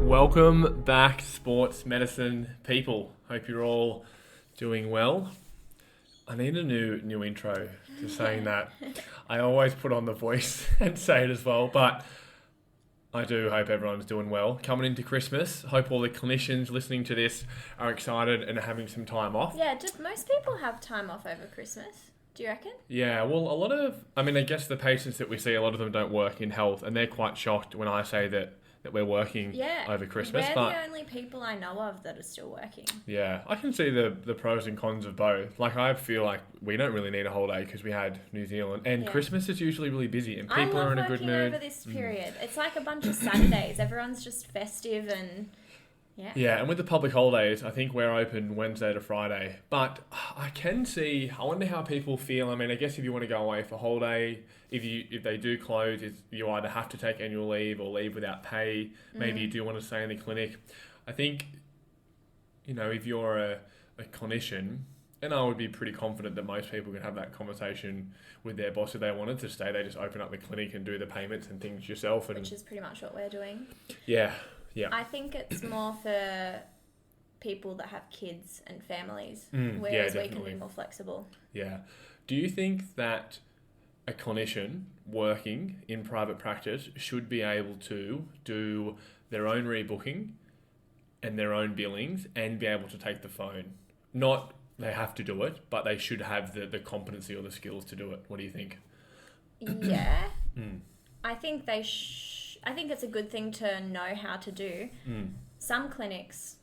Welcome back, sports medicine people. Hope you're all doing well. I need a new intro to saying that. I always put on the voice and say it as well, but I do hope everyone's doing well. Coming into Christmas, hope all the clinicians listening to this are excited and are having some time off. Yeah, do most people have time off over Christmas? Do you reckon? Yeah, well, I guess the patients that we see, a lot of them don't work in health, and they're quite shocked when I say that we're working over Christmas. We're the only people I know of that are still working. Yeah, I can see the pros and cons of both. Like, I feel like we don't really need a holiday because we had New Zealand, and Christmas is usually really busy, and people are in a good mood. I love working over this period. It's like a bunch of Saturdays. Everyone's just festive and... Yeah, and with the public holidays, I think we're open Wednesday to Friday. But I wonder how people feel. I mean, I guess if you want to go away for holiday, if they do close, you either have to take annual leave or leave without pay. Maybe you do want to stay in the clinic. I think, if you're a clinician, and I would be pretty confident that most people can have that conversation with their boss if they wanted to stay. They just open up the clinic and do the payments and things yourself. Which is pretty much what we're doing. Yeah. I think it's more for people that have kids and families, whereas we can be more flexible. Yeah. Do you think that a clinician working in private practice should be able to do their own rebooking and their own billings and be able to take the phone? Not they have to do it, but they should have the competency or the skills to do it. What do you think? Yeah. I think I think it's a good thing to know how to do. Some clinics,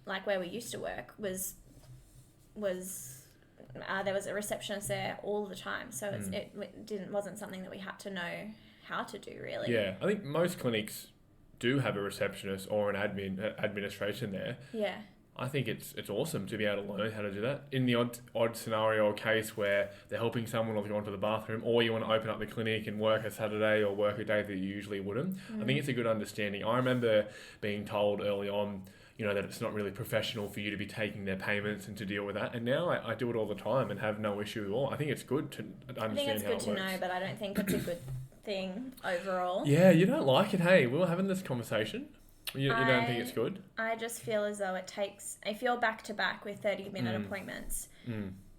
like where we used to work, there was a receptionist there all the time, so it wasn't something that we had to know how to do, really. Yeah, I think most clinics do have a receptionist or an administration there. Yeah. I think it's awesome to be able to learn how to do that. In the odd scenario or case where they're helping someone or they're going to the bathroom, or you want to open up the clinic and work a Saturday or work a day that you usually wouldn't. I think it's a good understanding. I remember being told early on, that it's not really professional for you to be taking their payments and to deal with that. And now I do it all the time and have no issue at all. I think it's good to understand how it works. I think it's good to know, but I don't think it's a good thing overall. Yeah, you don't like it, hey? We were having this conversation. You don't think it's good? I just feel as though if you're back to back with 30-minute appointments,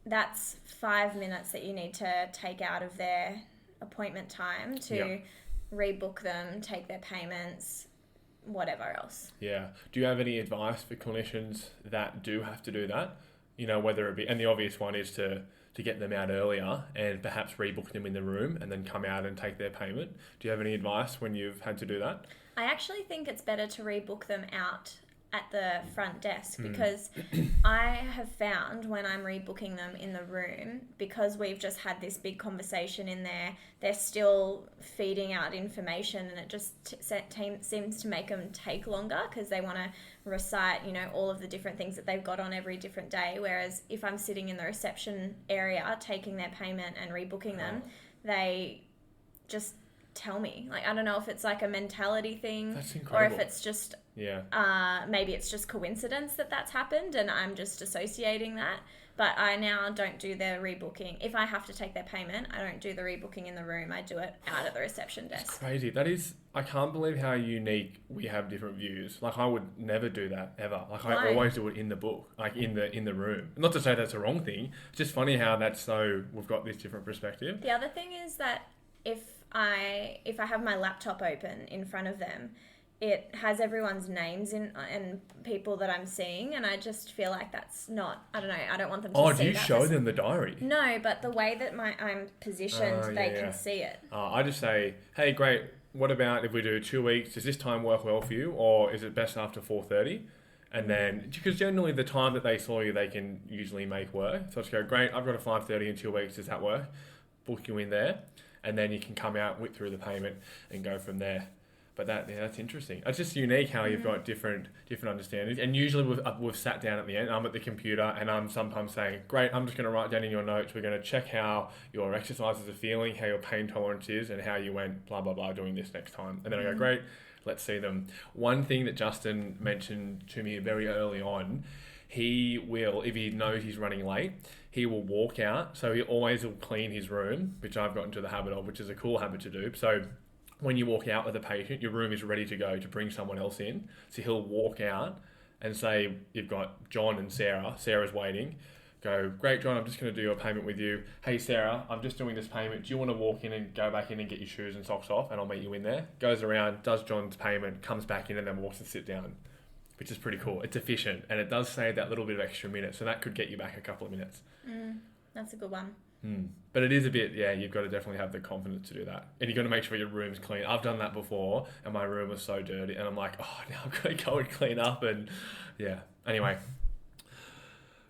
that's 5 minutes that you need to take out of their appointment time to rebook them, take their payments, whatever else. Yeah. Do you have any advice for clinicians that do have to do that? Whether it be, and the obvious one is to get them out earlier and perhaps rebook them in the room and then come out and take their payment. Do you have any advice when you've had to do that? I actually think it's better to rebook them out at the front desk because I have found when I'm rebooking them in the room, because we've just had this big conversation in there, they're still feeding out information, and it just seems to make them take longer because they want to recite, all of the different things that they've got on every different day. Whereas if I'm sitting in the reception area taking their payment and rebooking them, they just tell me. Like, I don't know if it's like a mentality thing, or if it's just maybe it's just coincidence that that's happened and I'm just associating that. But I now don't do the rebooking. If I have to take their payment, I don't do the rebooking in the room. I do it out at the reception desk. It's crazy. That is, I can't believe how unique we have different views. Like, I would never do that ever. Like, I always do it in the book, like in the room. Not to say that's a wrong thing. It's just funny how we've got this different perspective. The other thing is that if I have my laptop open in front of them, it has everyone's names in and people that I'm seeing, and I just feel like that's not, I don't know, I don't want them to see that. Oh, do you show them the diary? No, but the way that I'm positioned, they can see it. I just say, hey, great, what about if we do 2 weeks? Does this time work well for you, or is it best after 4:30? And then, because generally the time that they saw you, they can usually make work. So I just go, great, I've got a 5:30 in 2 weeks, does that work? Book you in there. And then you can come out, whip through the payment and go from there. But that's interesting. It's just unique how you've got different understandings. And usually we've sat down at the end, I'm at the computer and I'm sometimes saying, great, I'm just going to write down in your notes, we're going to check how your exercises are feeling, how your pain tolerance is, and how you went blah, blah, blah doing this next time. And then I go, great, let's see them. One thing that Justin mentioned to me very early on, he will, if he knows he's running late, he will walk out. So he always will clean his room, which I've got into the habit of, which is a cool habit to do. So when you walk out with a patient, your room is ready to go to bring someone else in. So he'll walk out and say, you've got John and Sarah. Sarah's waiting. Go, great, John, I'm just going to do a payment with you. Hey, Sarah, I'm just doing this payment. Do you want to walk in and go back in and get your shoes and socks off? And I'll meet you in there. Goes around, does John's payment, comes back in and then walks and sit down, which is pretty cool. It's efficient and it does save that little bit of extra minute. So that could get you back a couple of minutes. That's a good one. But it is a bit, you've got to definitely have the confidence to do that. And you've got to make sure your room's clean. I've done that before and my room was so dirty and I'm like, oh, now I've got to go and clean up. And anyway,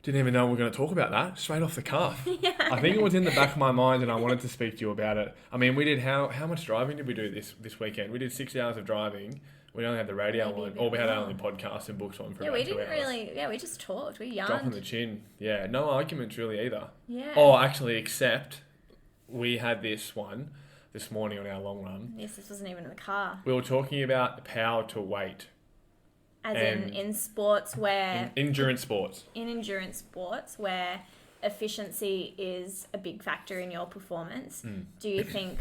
didn't even know we were going to talk about that straight off the cuff. I think it was in the back of my mind and I wanted to speak to you about it. I mean, we did, how much driving did we do this weekend? We did 6 hours of driving. We only had the radio on, or we had only podcasts and books on for about 2 hours. We just talked. We yarned. Drop on the chin. Yeah, no arguments really either. Yeah. Oh, actually, except we had this one this morning on our long run. Yes, this wasn't even in the car. We were talking about power to weight. As in sports where... Endurance sports. In endurance sports where efficiency is a big factor in your performance. Do you think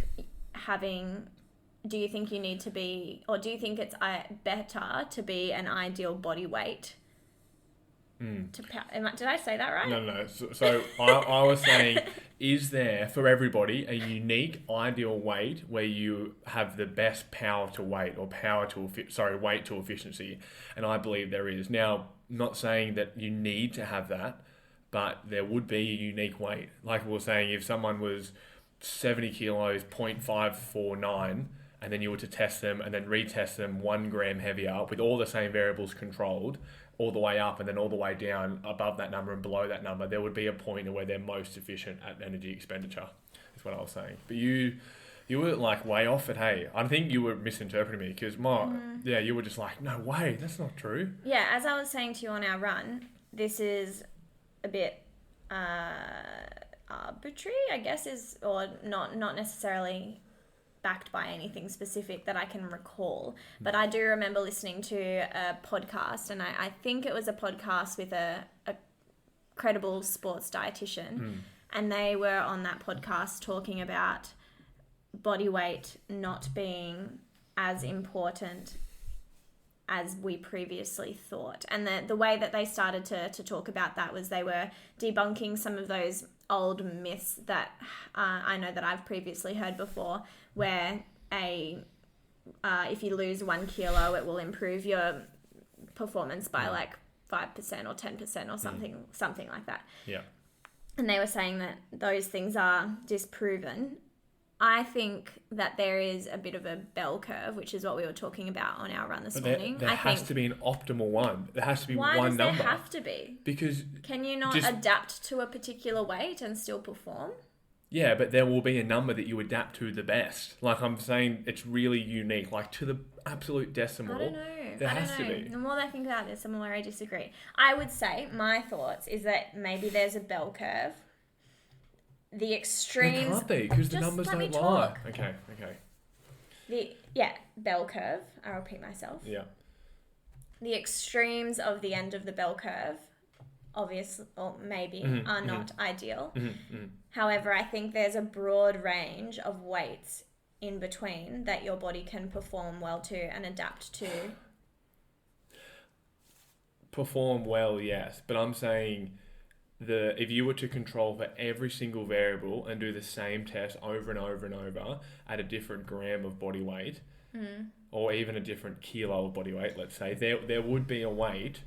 you need to be, or do you think it's better to be an ideal body weight? Did I say that right? No. So I was saying, is there for everybody a unique ideal weight where you have the best power to weight or weight to efficiency? And I believe there is. Now, not saying that you need to have that, but there would be a unique weight. Like we were saying, if someone was 70 kilos, 0.549, and then you were to test them and then retest them 1 gram heavier with all the same variables controlled all the way up and then all the way down above that number and below that number, there would be a point where they're most efficient at energy expenditure, is what I was saying. But you were like way off it, hey. I think you were misinterpreting me because you were just like, no way, that's not true. Yeah, as I was saying to you on our run, this is a bit arbitrary, I guess, or not necessarily backed by anything specific that I can recall. But I do remember listening to a podcast, and I think it was a podcast with a credible sports dietitian, and they were on that podcast talking about body weight not being as important as we previously thought. And the way that they started to talk about that was they were debunking some of those old myths that I know that I've previously heard before, where if you lose 1 kilo, it will improve your performance by like 5% or 10% or something like that. Yeah. And they were saying that those things are disproven. I think that there is a bit of a bell curve, which is what we were talking about on our run this morning. There has to be an optimal one. There has to be one number. Why does there have to be? Because... Can you not adapt to a particular weight and still perform? Yeah, but there will be a number that you adapt to the best. Like I'm saying, it's really unique, like to the absolute decimal. I don't know. There has to be. The more I think about this, the more I disagree. I would say, my thoughts is that maybe there's a bell curve. The extremes... It can't be, because the numbers don't lie. Okay. Bell curve. I'll repeat myself. Yeah. The extremes of the end of the bell curve, obviously, or maybe, are not ideal. However, I think there's a broad range of weights in between that your body can perform well to and adapt to. Perform well, yes. But I'm saying... if you were to control for every single variable and do the same test over and over and over at a different gram of body weight, or even a different kilo of body weight, let's say, there would be a weight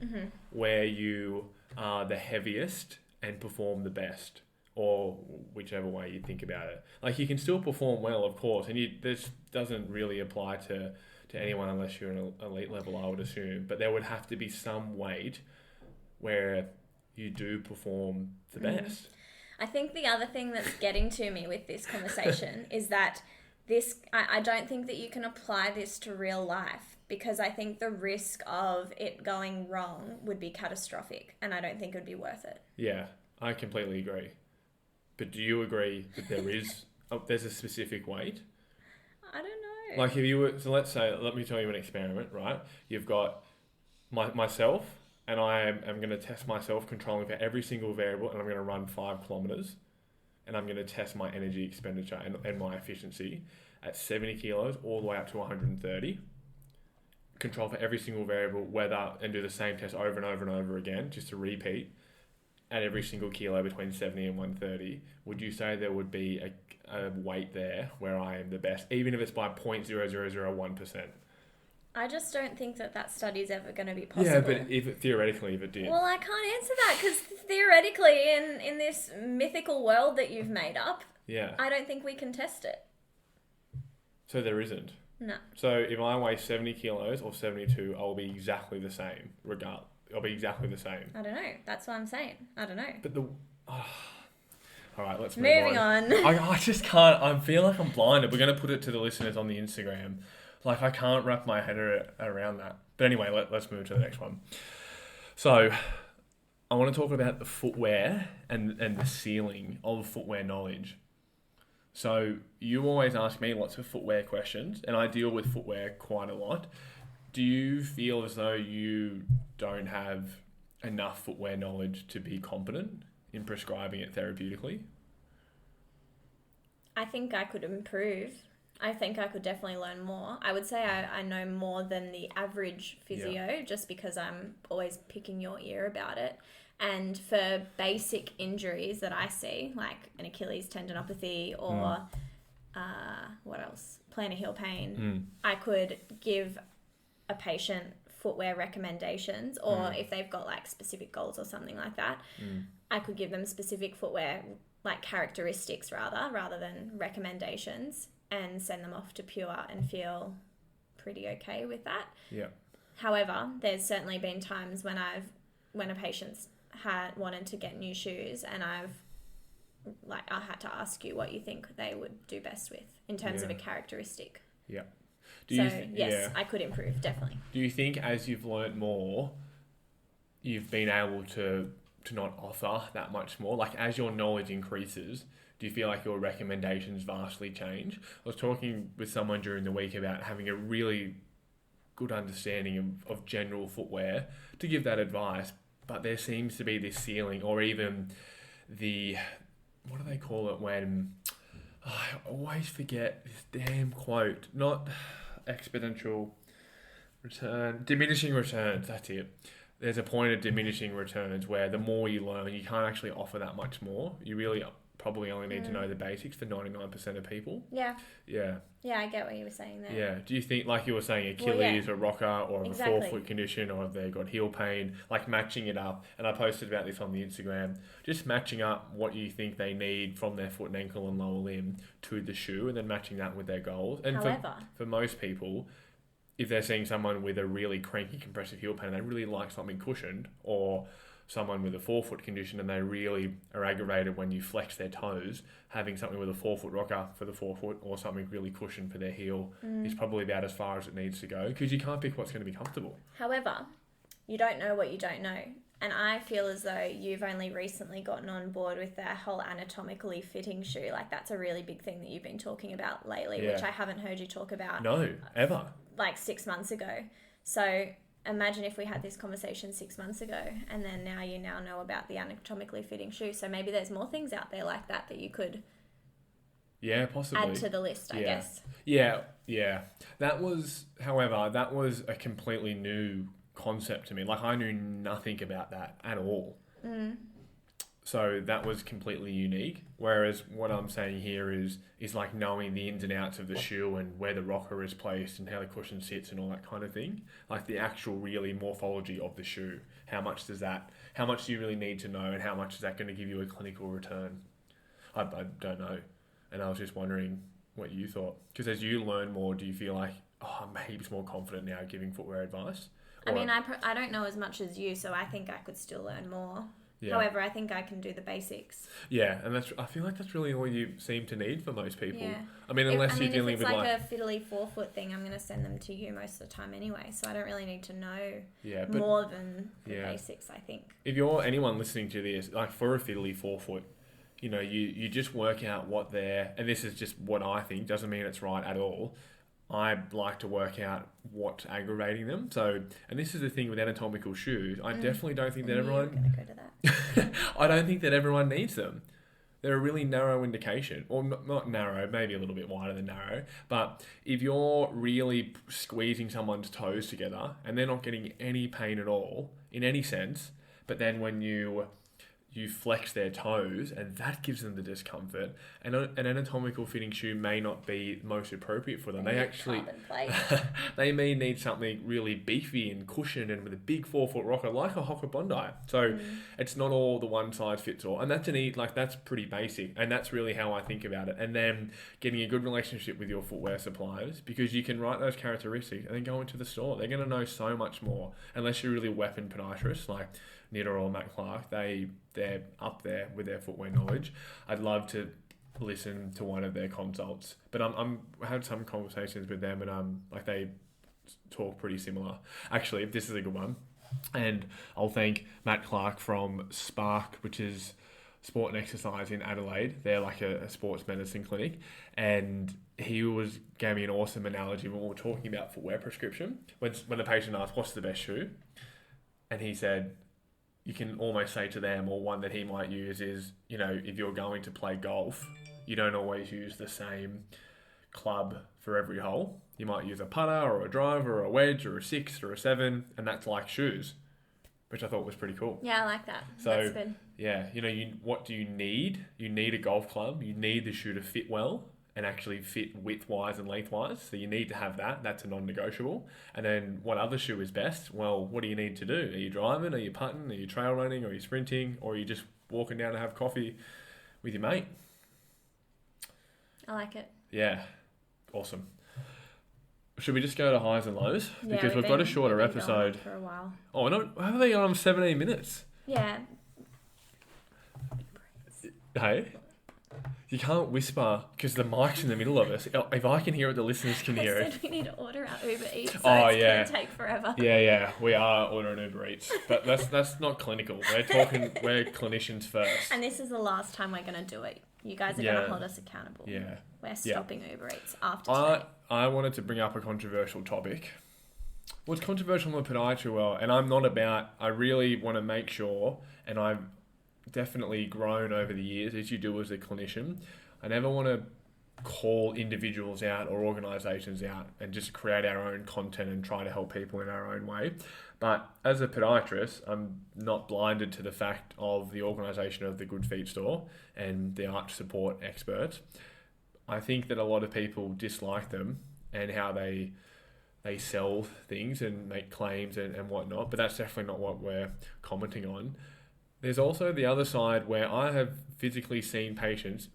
where you are the heaviest and perform the best, or whichever way you think about it. Like, you can still perform well, of course, and this doesn't really apply to anyone unless you're an elite level, I would assume, but there would have to be some weight where you do perform the best. I think the other thing that's getting to me with this conversation is that I don't think that you can apply this to real life, because I think the risk of it going wrong would be catastrophic, and I don't think it would be worth it. Yeah, I completely agree. But do you agree that there's a specific weight? I don't know. Like if you were, so let's say, let me tell you an experiment, right? You've got myself, and I am going to test myself controlling for every single variable, and I'm going to run 5 kilometers, and I'm going to test my energy expenditure and my efficiency. at 70 kilos all the way up to 130. Control for every single variable, weather, and do the same test over and over and over again, just to repeat, at every single kilo between 70 and 130, would you say there would be a weight there where I am the best, even if it's by 0.0001%? I just don't think that study is ever going to be possible. Yeah, but theoretically, if it did. Well, I can't answer that because theoretically, in this mythical world that you've made up, I don't think we can test it. So there isn't? No. So if I weigh 70 kilos or 72, I'll be exactly the same, I'll be exactly the same. I don't know. That's what I'm saying. I don't know. But all right, let's move Moving on. I just can't. I feel like I'm blinded. We're going to put it to the listeners on the Instagram. Like, I can't wrap my head around that. But anyway, let's move to the next one. So, I want to talk about the footwear and the ceiling of footwear knowledge. So, you always ask me lots of footwear questions, and I deal with footwear quite a lot. Do you feel as though you don't have enough footwear knowledge to be competent in prescribing it therapeutically? I think I could improve. I think I could definitely learn more. I would say I know more than the average physio just because I'm always picking your ear about it. And for basic injuries that I see, like an Achilles tendinopathy or what else? Plantar heel pain, I could give a patient footwear recommendations, or if they've got like specific goals or something like that, I could give them specific footwear, like characteristics rather than recommendations, and send them off to Pure and feel pretty okay with that. Yeah. However, there's certainly been times when a patient's wanted to get new shoes, and I had to ask you what you think they would do best with in terms of a characteristic. Yeah. Yes, I could improve, definitely. Do you think as you've learnt more, you've been able to not offer that much more? Like, as your knowledge increases, do you feel like your recommendations vastly change? I was talking with someone during the week about having a really good understanding of general footwear to give that advice, but there seems to be this ceiling, or even what do they call it when... I always forget this damn quote. Not exponential return. Diminishing returns, that's it. There's a point of diminishing returns where the more you learn, you can't actually offer that much more. You really probably only need to know the basics for 99% of people. Yeah. Yeah. Yeah, I get what you were saying there. Yeah. Do you think, like you were saying, Achilles or rocker or a forefoot condition, or if they've got heel pain, like matching it up, and I posted about this on the Instagram, just matching up what you think they need from their foot and ankle and lower limb to the shoe, and then matching that with their goals. And for most people, if they're seeing someone with a really cranky compressive heel pain and they really like something cushioned, or someone with a forefoot condition and they really are aggravated when you flex their toes, having something with a forefoot rocker for the forefoot or something really cushioned for their heel is probably about as far as it needs to go, because you can't pick what's going to be comfortable. However, you don't know what you don't know. And I feel as though you've only recently gotten on board with that whole anatomically fitting shoe. Like, that's a really big thing that you've been talking about lately, which I haven't heard you talk about. No, ever. Like 6 months ago. So imagine if we had this conversation 6 months ago, and then now you know about the anatomically fitting shoe. So maybe there's more things out there like that you could possibly add to the list, I guess. Yeah. That was a completely new concept to me. Like, I knew nothing about that at all. So that was completely unique. Whereas what I'm saying here is like knowing the ins and outs of the shoe and where the rocker is placed and how the cushion sits and all that kind of thing. Like the actual really morphology of the shoe. How much do you really need to know, and how much is that going to give you a clinical return? I don't know. And I was just wondering what you thought. Because as you learn more, do you feel like, I'm heaps more confident now giving footwear advice? I mean, I don't know as much as you, so I think I could still learn more. Yeah. However, I think I can do the basics. Yeah, and I feel like that's really all you seem to need for most people. Yeah. I mean, unless you're dealing with if it's like a fiddly forefoot thing, I'm going to send them to you most of the time anyway, so I don't really need to know more than the basics, I think. If you're anyone listening to this, like for a fiddly forefoot, you just work out what and this is just what I think, doesn't mean it's right at all. I like to work out what's aggravating them. So, and this is the thing with anatomical shoes. I definitely don't think that everyone... You're going to go to that. I don't think that everyone needs them. they're a really narrow indication, or not narrow, maybe a little bit wider than narrow. But if you're really squeezing someone's toes together and they're not getting any pain at all in any sense, but then when you flex their toes and that gives them the discomfort, and an anatomical fitting shoe may not be most appropriate for them. They actually they may need something really beefy and cushioned and with a big 4-foot rocker like a Hoka Bondi. So it's not all the one size fits all, and that's pretty basic, and that's really how I think about it. And then getting a good relationship with your footwear suppliers, because you can write those characteristics and then go into the store. They're going to know so much more, unless you're really weapon podiatrist like Nita or Matt Clark. They're up there with their footwear knowledge. I'd love to listen to one of their consults, but I had some conversations with them, and they talk pretty similar. Actually, this is a good one, and I'll thank Matt Clark from Spark, which is Sport and Exercise in Adelaide. They're like a sports medicine clinic, and he gave me an awesome analogy when we were talking about footwear prescription. When the patient asked, "What's the best shoe?" and he said, you can almost say to them, or one that he might use is, if you're going to play golf, you don't always use the same club for every hole. You might use a putter or a driver or a wedge or a 6 or a 7, and that's like shoes, which I thought was pretty cool. Yeah, I like that. So, that's good. Yeah, what do you need? You need a golf club. You need the shoe to fit well and actually fit width-wise and length-wise. So you need to have that. That's a non-negotiable. And then what other shoe is best? Well, what do you need to do? Are you driving? Are you putting? Are you trail running? Are you sprinting? Or are you just walking down to have coffee with your mate? I like it. Yeah. Awesome. Should we just go to highs and lows? Yeah, because we've got a shorter episode. For a while. Oh, no. How have they gone on 17 minutes? Yeah. Hey? You can't whisper because the mic's in the middle of us. If I can hear it, the listeners can hear it. I said we need to order our Uber Eats, so it's going to take forever. Yeah. We are ordering Uber Eats. But that's not clinical. We're clinicians first. And this is the last time we're going to do it. You guys are going to hold us accountable. Yeah. We're stopping Uber Eats after today. I wanted to bring up a controversial topic. Well, it's controversial in the podiatry world, and I really want to make sure, and I've definitely grown over the years, as you do as a clinician. I never want to call individuals out or organisations out and just create our own content and try to help people in our own way. But as a podiatrist, I'm not blinded to the fact of the organisation of the Good Feet store and the arch support experts. I think that a lot of people dislike them and how they sell things and make claims and whatnot, but that's definitely not what we're commenting on. There's also the other side where I have physically seen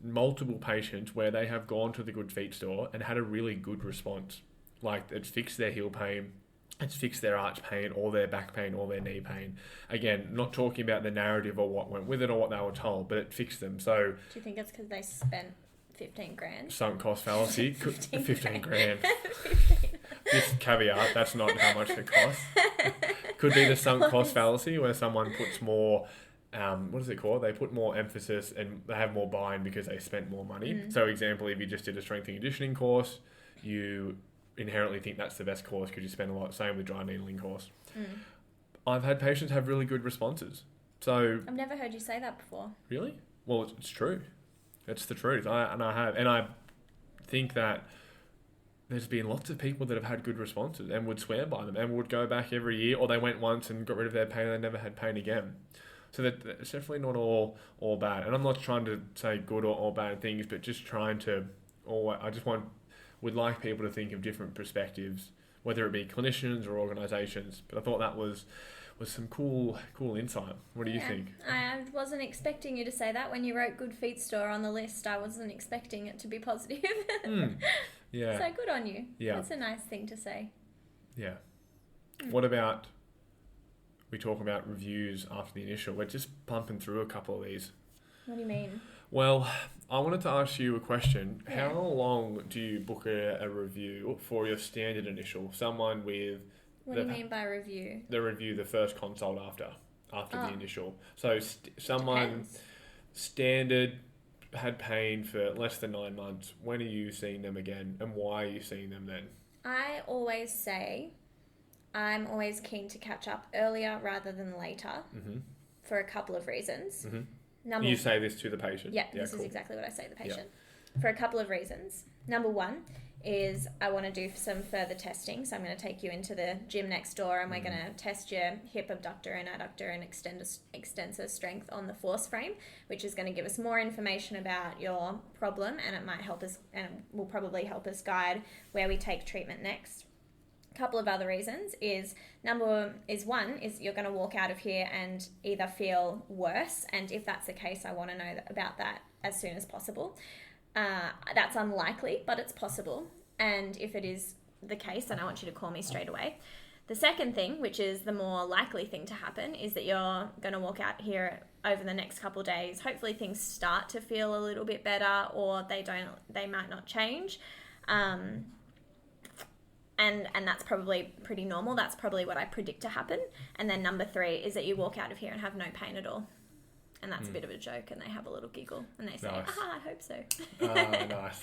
multiple patients, where they have gone to the Good Feet store and had a really good response. Like, it's fixed their heel pain, it's fixed their arch pain, or their back pain, or their knee pain. Again, not talking about the narrative or what went with it or what they were told, but it fixed them. So, do you think it's because they spent 15 grand? Sunk cost fallacy. 15 grand. 15. This caveat, that's not how much it costs. Could be the sunk cost fallacy, where someone puts more... what is it called? They put more emphasis and they have more buy-in because they spent more money. So, example, if you just did a strength and conditioning course, you inherently think that's the best course because you spend a lot. Same with dry needling course. I've had patients have really good responses. So I've never heard you say that before. Really? Well, it's true. It's the truth. I think that there's been lots of people that have had good responses and would swear by them and would go back every year, or they went once and got rid of their pain and they never had pain again. So that it's definitely not all bad. And I'm not trying to say good or bad things, but just trying to, would like people to think of different perspectives, whether it be clinicians or organisations. But I thought that was some cool insight. What do you think? I wasn't expecting you to say that. When you wrote Good Feet Store on the list, I wasn't expecting it to be positive. Yeah. So good on you. Yeah. That's a nice thing to say. Yeah. What about... We talk about reviews after the initial. We're just pumping through a couple of these. What do you mean? Well, I wanted to ask you a question. Yeah. How long do you book a review for your standard initial? Someone with... What do you mean by review? The review, the first consult after the initial. So someone Depends. Standard had pain for less than 9 months. When are you seeing them again, and why are you seeing them then? I always say... I'm always keen to catch up earlier rather than later for a couple of reasons. You say this to the patient? Yeah, this is exactly what I say to the patient. For a couple of reasons. Number one is I want to do some further testing. So I'm going to take you into the gym next door and we're going to test your hip abductor and adductor and extensor strength on the force frame, which is going to give us more information about your problem, and it might help us, and it will probably help us guide where we take treatment next. A couple of other reasons is one is you're going to walk out of here and either feel worse, and if that's the case, I want to know about that as soon as possible. That's unlikely, but it's possible. And if it is the case, then I want you to call me straight away. The second thing, which is the more likely thing to happen, is that you're going to walk out here over the next couple of days. Hopefully things start to feel a little bit better, or they might not change. And that's probably pretty normal. That's probably what I predict to happen. And then number 3 is that you walk out of here and have no pain at all. And that's a bit of a joke, and they have a little giggle, and they say, nice. I hope so. Nice.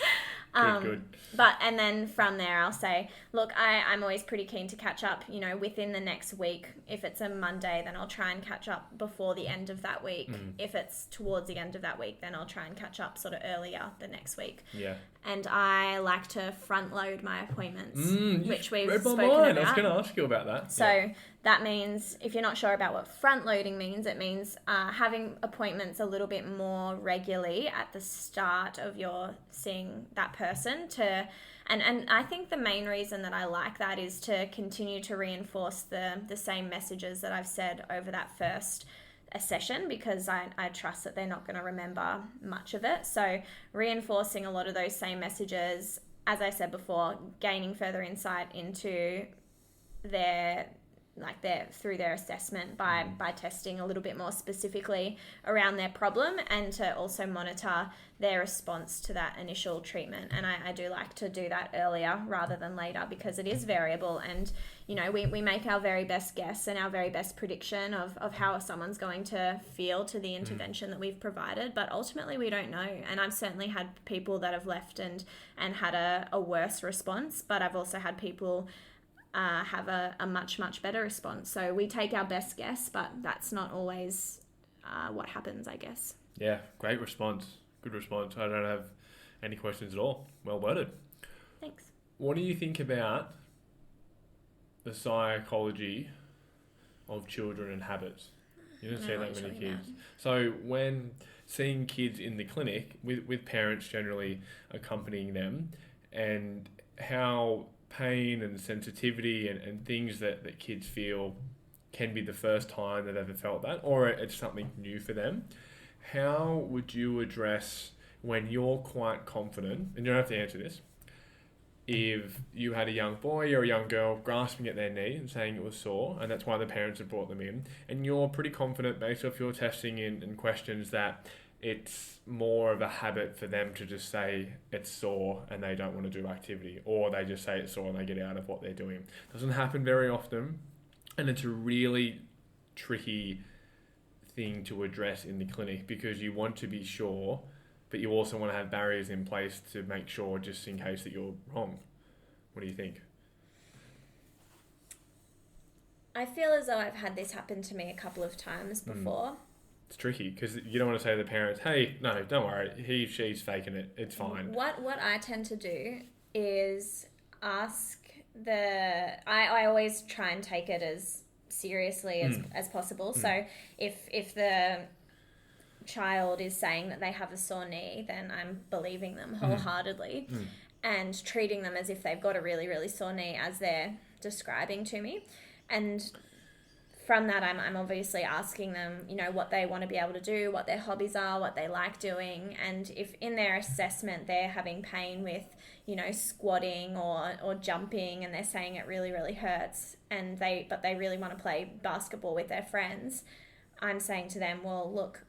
Good. And then from there, I'll say, look, I'm always pretty keen to catch up, within the next week. If it's a Monday, then I'll try and catch up before the end of that week. If it's towards the end of that week, then I'll try and catch up sort of earlier the next week. Yeah. And I like to front load my appointments, which we've read my spoken mind. about. I was going to ask you about that. So that means, if you're not sure about what front loading means, it means having appointments a little bit more regularly at the start of your seeing that person and I think the main reason that I like that is to continue to reinforce the same messages that I've said over that first session, because I trust that they're not going to remember much of it. So reinforcing a lot of those same messages, as I said before, gaining further insight into through their assessment by testing a little bit more specifically around their problem, and to also monitor their response to that initial treatment. And I do like to do that earlier rather than later, because it is variable, and we make our very best guess and our very best prediction of how someone's going to feel to the intervention that we've provided, but ultimately we don't know. And I've certainly had people that have left and had a worse response, but I've also had people have a much, much better response. So we take our best guess, but that's not always what happens, I guess. Yeah, great response. Good response. I don't have any questions at all. Well worded. Thanks. What do you think about the psychology of children and habits? You don't see that many kids. So when seeing kids in the clinic with parents generally accompanying them, and how pain and sensitivity and things that kids feel can be the first time they've ever felt that, or it's something new for them. How would you address, when you're quite confident, and you don't have to answer this, if you had a young boy or a young girl grasping at their knee and saying it was sore, and that's why the parents have brought them in, and you're pretty confident based off your testing and questions that it's more of a habit for them to just say it's sore and they don't want to do activity, or they just say it's sore and they get out of what they're doing. It doesn't happen very often, and it's a really tricky thing to address in the clinic, because you want to be sure, but you also want to have barriers in place to make sure, just in case that you're wrong. What do you think? I feel as though I've had this happen to me a couple of times before. It's tricky, because you don't want to say to the parents, hey, no, don't worry, she's faking it, it's fine. What I tend to do is ask I always try and take it as seriously as possible. So if the child is saying that they have a sore knee, then I'm believing them wholeheartedly and treating them as if they've got a really, really sore knee as they're describing to me. And from that, I'm obviously asking them, what they want to be able to do, what their hobbies are, what they like doing. And if in their assessment they're having pain with, squatting or jumping, and they're saying it really, really hurts, but they really want to play basketball with their friends, I'm saying to them, well, look,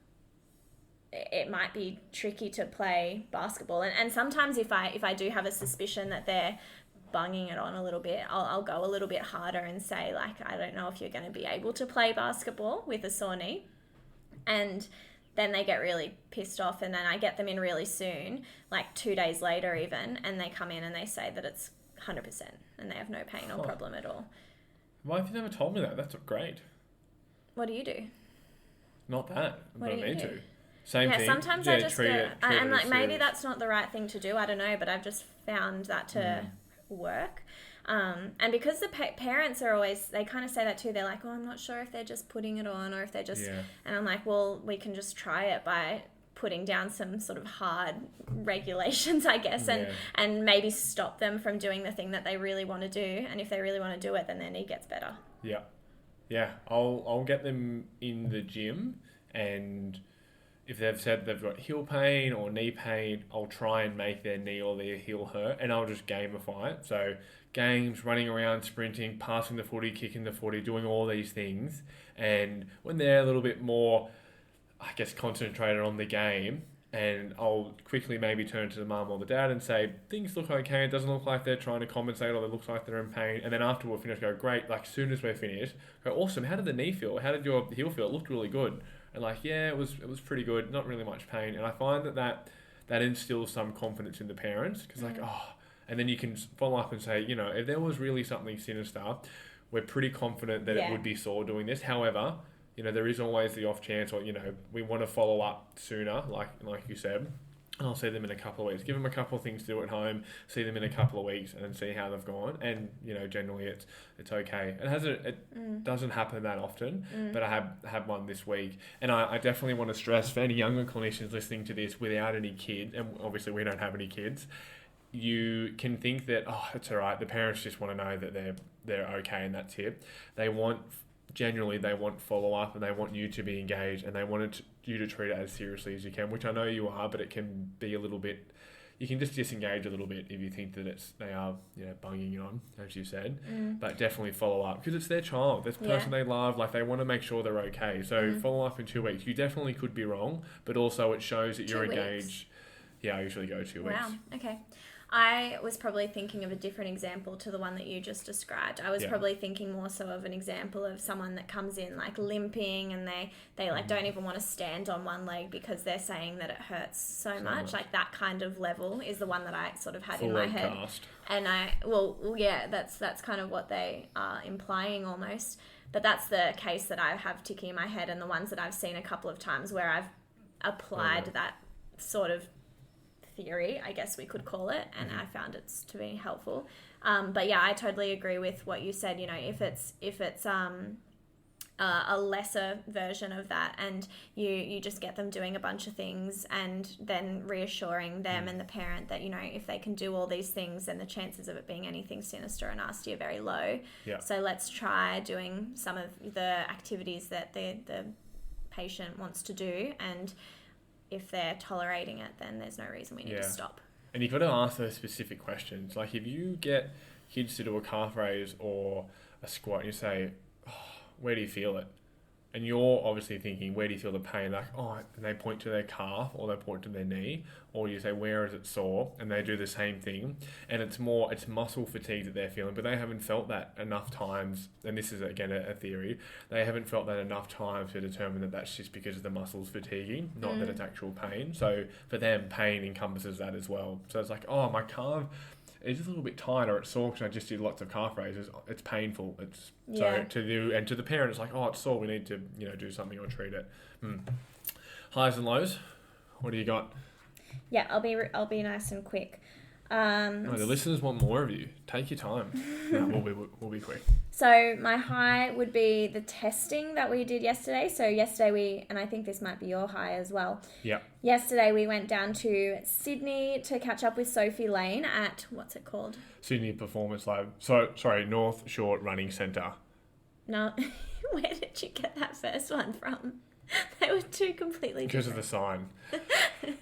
it might be tricky to play basketball. And sometimes if I do have a suspicion that they're bunging it on a little bit, I'll go a little bit harder and say, like, I don't know if you're going to be able to play basketball with a sore knee. And then they get really pissed off, and then I get them in really soon, like 2 days later even, and they come in and they say that it's 100% and they have no pain or problem at all. Why have you never told me that? That's great. What do you do? Not that. I'm What going do to you need do? to. Same thing. Sometimes yeah, I just treat go, it and like maybe serious. that's not the right thing to do. I don't know, but I've just found that to work. And because the parents are always, they kind of say that too. They're like, oh, I'm not sure if they're just putting it on or if they're just, and I'm like, well, we can just try it by putting down some sort of hard regulations, I guess, and maybe stop them from doing the thing that they really want to do. And if they really want to do it, then their knee gets better. Yeah. Yeah. I'll get them in the gym, and if they've said they've got heel pain or knee pain, I'll try and make their knee or their heel hurt, and I'll just gamify it. So games, running around, sprinting, passing the footy, kicking the footy, doing all these things. And when they're a little bit more, I guess, concentrated on the game, and I'll quickly maybe turn to the mum or the dad and say, things look okay, it doesn't look like they're trying to compensate, or it looks like they're in pain. And then after we're finished, go, great, like as soon as we're finished, go, awesome, how did the knee feel? How did your heel feel? It looked really good. And like, yeah, it was pretty good, not really much pain. And I find that instills some confidence in the parents, because like, and then you can follow up and say, if there was really something sinister, we're pretty confident that it would be sore doing this. However, there is always the off chance, or, we want to follow up sooner, like you said. And I'll see them in a couple of weeks. Give them a couple of things to do at home, see them in a couple of weeks, and then see how they've gone. And, generally it's okay. It doesn't happen that often, but I have one this week. And I definitely want to stress, for any younger clinicians listening to this without any kids, and obviously we don't have any kids, you can think that, it's all right, the parents just want to know that they're okay and that's it. They want follow-up, and they want you to be engaged, and they want you to treat it as seriously as you can, which I know you are, but it can be a little bit, you can just disengage a little bit if you think that they are bunging you on, as you said. But definitely follow up, because it's their child, it's the person they love, like they want to make sure they're okay. So follow up in 2 weeks. You definitely could be wrong, but also it shows that you're engaged. Yeah, I usually go 2 weeks. Wow, okay. I was probably thinking of a different example to the one that you just described. I was probably thinking more so of an example of someone that comes in like limping, and they like don't even want to stand on one leg because they're saying that it hurts so much. Like that kind of level is the one that I sort of had in my head. Cast. And that's kind of what they are implying almost. But that's the case that I have ticking in my head, and the ones that I've seen a couple of times where I've applied that sort of theory, I guess we could call it, and I found it to be helpful. But yeah, I totally agree with what you said. If it's a lesser version of that, and you just get them doing a bunch of things, and then reassuring them and the parent that if they can do all these things, then the chances of it being anything sinister or nasty are very low. So let's try doing some of the activities that the patient wants to do, and if they're tolerating it, then there's no reason we need to stop. And you've got to ask those specific questions. Like if you get kids to do a calf raise or a squat, and you say, where do you feel it? And you're obviously thinking, where do you feel the pain? Like, and they point to their calf, or they point to their knee, or you say, where is it sore? And they do the same thing. And it's muscle fatigue that they're feeling, but they haven't felt that enough times. And this is, again, a theory. They haven't felt that enough times to determine that that's just because of the muscles fatiguing, not that it's actual pain. So for them, pain encompasses that as well. So it's like, my calf is just a little bit tight, or it's sore because I just did lots of calf raises. It's painful. So to you and to the parent, it's like, it's sore. We need to do something or treat it. Highs and lows. What do you got? Yeah, I'll be nice and quick. The listeners want more of you. Take your time. No, we'll be quick. So my high would be the testing that we did yesterday. So yesterday and I think this might be your high as well. Yeah. Yesterday we went down to Sydney to catch up with Sophie Lane at, what's it called? Sydney Performance Lab. So, sorry, North Shore Running Centre. No, where did you get that first one from? They were two completely different. Because of the sign.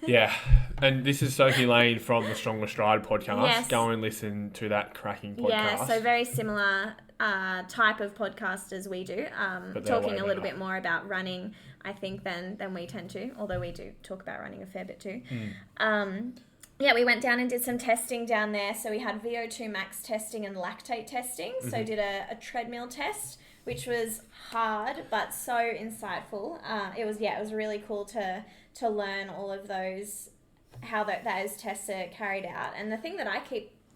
Yeah. And this is Sophie Lane from the Stronger Stride podcast. Yes. Go and listen to that cracking podcast. Yeah, so very similar type of podcast as we do. Talking a little bit more about running, I think, than we tend to, although we do talk about running a fair bit too. Yeah, we went down and did some testing down there. So we had VO2 max testing and lactate testing. So did a treadmill test, which was hard but so insightful. It was really cool to learn all of those, how those tests are carried out. And the thing that I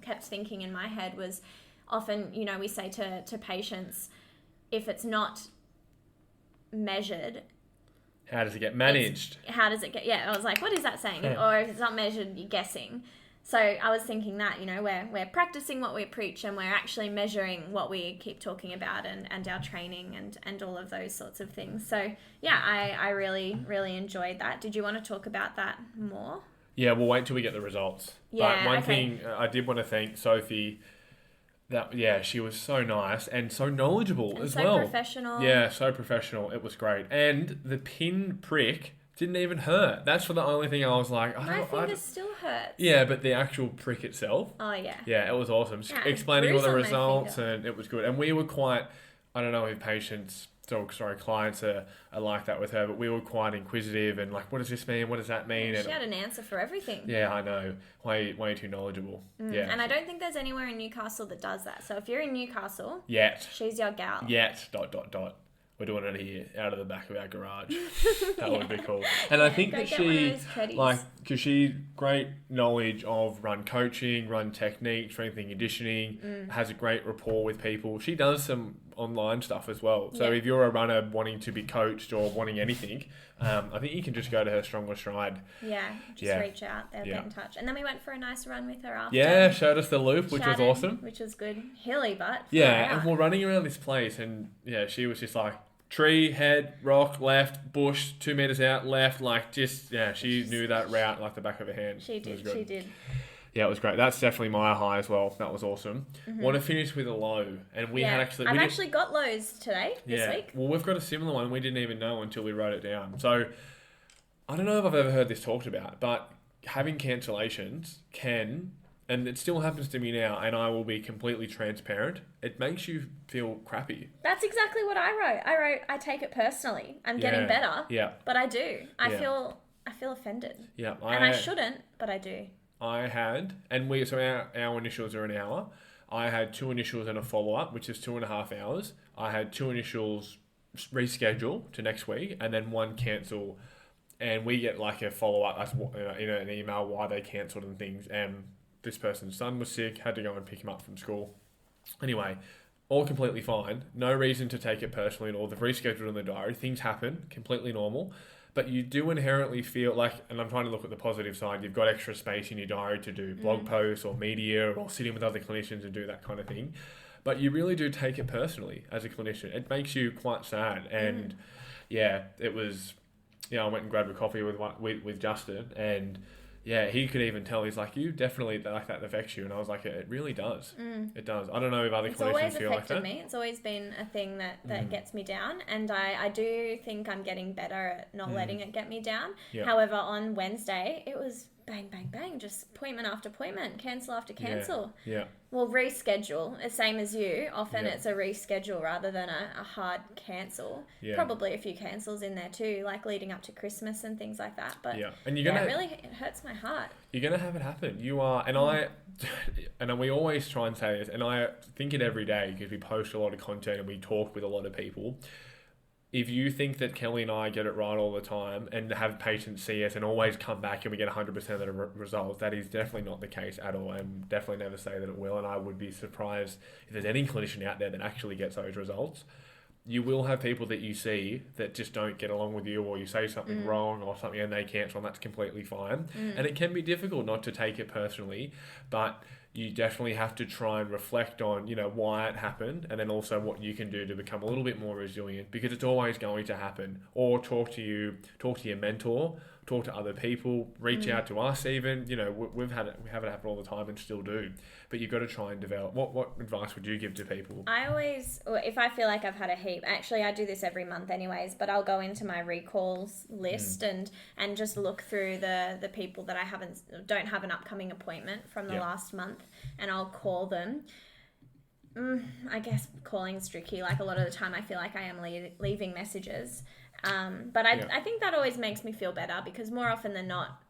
kept thinking in my head was, often, we say to patients, if it's not measured, How does it get managed? How does it get... Yeah, I was like, what is that saying? Or if it's not measured, you're guessing. So I was thinking that, we're practicing what we preach, and we're actually measuring what we keep talking about, and our training and all of those sorts of things. So, yeah, I really, really enjoyed that. Did you want to talk about that more? Yeah, we'll wait till we get the results. Yeah, but one thing I did want to thank Sophie... she was so nice and so knowledgeable and as so well. Professional. Yeah, so professional. It was great. And the pin prick didn't even hurt. That's the only thing I was like... My finger still hurts. Yeah, but the actual prick itself... Oh, yeah. Yeah, it was awesome. Yeah, explaining all the bruise on my results, finger. and it was good. And we were quite... I don't know if clients are like that with her, but we were quite inquisitive and like, what does this mean? What does that mean? She had an answer for everything. Yeah, I know. Way too knowledgeable. Yeah. And I don't think there's anywhere in Newcastle that does that. So if you're in Newcastle, she's your gal. Yet. ... We're doing it here, out of the back of our garage. That would be cool. And I think that she, because she great knowledge of run coaching, run technique, strength and conditioning, has a great rapport with people. She does some online stuff as well. So if you're a runner wanting to be coached or wanting anything, I think you can just go to her Stronger Stride. Yeah, reach out. They'll get in touch. And then we went for a nice run with her after. Yeah, showed us the loop, which was awesome. Which was good. Hilly, but... Yeah, and we're running around this place, and she was just like... Tree, head, rock, left, bush, 2 meters out, left, she knew that route like the back of her hand. She did. Yeah, it was great. That's definitely my high as well. That was awesome. Want to finish with a low, and we had actually... I've actually got lows today, this week. Well, we've got a similar one. We didn't even know until we wrote it down. So, I don't know if I've ever heard this talked about, but having cancellations can... And it still happens to me now, and I will be completely transparent. It makes you feel crappy. That's exactly what I wrote. I take it personally. I'm getting better. Yeah. But I do. I feel offended. Yeah. And I shouldn't, but I do. I had, and our initials are an hour. I had 2 initials and a follow-up, which is 2.5 hours. I had 2 initials reschedule to next week, and then 1 cancel. And we get like a follow-up in an email why they cancelled and things. And this person's son was sick, had to go and pick him up from school. Anyway, all completely fine. No reason to take it personally at all. They've rescheduled in the diary. Things happen, completely normal. But you do inherently feel like, and I'm trying to look at the positive side, you've got extra space in your diary to do blog posts or media or sitting with other clinicians and do that kind of thing. But you really do take it personally as a clinician. It makes you quite sad. And it was, I went and grabbed a coffee with Justin, and he could even tell. He's like, you definitely, like, that affects you. And I was like, it really does. It does. I don't know if other clinicians feel like that. It's always affected me. It's always been a thing that gets me down. And I do think I'm getting better at not letting it get me down. Yep. However, on Wednesday, it was bang, bang, bang, just appointment after appointment, cancel after cancel. Yeah. Well, reschedule, same as you. Often it's a reschedule rather than a hard cancel. Yeah. Probably a few cancels in there too, like leading up to Christmas and things like that. But and it hurts my heart. You're going to have it happen. You are, and we always try and say this, and I think it every day because we post a lot of content and we talk with a lot of people. If you think that Kelly and I get it right all the time and have patients see us and always come back and we get 100% of the results, that is definitely not the case at all, and definitely never say that it will. And I would be surprised if there's any clinician out there that actually gets those results. You will have people that you see that just don't get along with you, or you say something wrong or something and they cancel, and that's completely fine. And it can be difficult not to take it personally, but you definitely have to try and reflect on, why it happened, and then also what you can do to become a little bit more resilient, because it's always going to happen. Or talk to your mentor, talk to other people, reach out to us even. We have it happen all the time and still do. But you've got to try and develop. What advice would you give to people? I always, if I feel like I've had a heap, actually I do this every month anyways, but I'll go into my recalls list and just look through the people that don't have an upcoming appointment from the last month, and I'll call them. I guess calling's tricky. Like, a lot of the time I feel like I am leaving messages. But I think that always makes me feel better, because more often than not,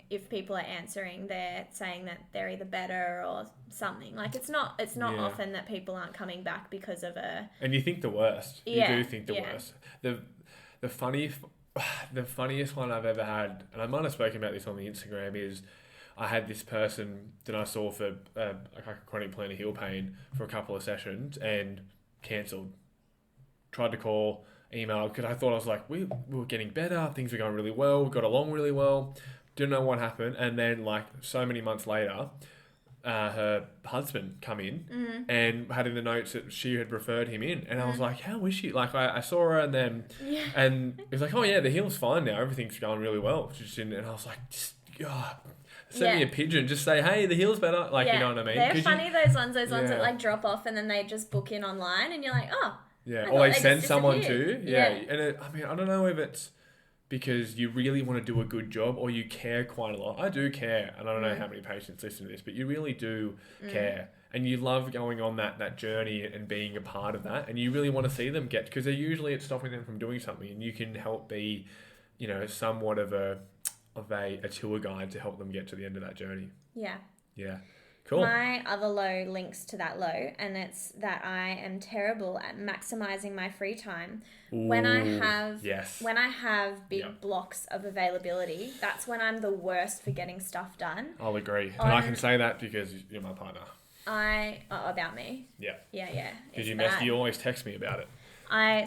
if people are answering, they're saying that they're either better or something. Like, it's not often that people aren't coming back because of a... And you think the worst. You do think the worst. The funniest one I've ever had, and I might have spoken about this on the Instagram, is I had this person that I saw for chronic plantar heel pain for a couple of sessions and cancelled. Tried to call, email because I thought I was like, we were getting better, things were going really well, we got along really well, didn't know what happened, and then like so many months later, her husband come in and had in the notes that she had referred him in, and I was like, how is she? Like I saw her, and then and it was like, oh yeah, the heel's fine now, everything's going really well. She's in, and I was like, just send me a pigeon, just say, hey, the heel's better, like you know what I mean? They're funny, those ones that like drop off and then they just book in online, and you're like, oh. Yeah, or they send someone to. And I mean, I don't know if it's because you really want to do a good job or you care quite a lot. I do care, and I don't know how many patients listen to this, but you really do care. And you love going on that journey and being a part of that. And you really want to see them get, because it's stopping them from doing something, and you can help be, somewhat of a tour guide to help them get to the end of that journey. Yeah. Yeah. Cool. My other low links to that low, and it's that I am terrible at maximizing my free time. Ooh, when I have big blocks of availability, that's when I'm the worst for getting stuff done. I'll agree. And I can say that because you're my partner. About me. Yeah. Yeah. Because you always text me about it.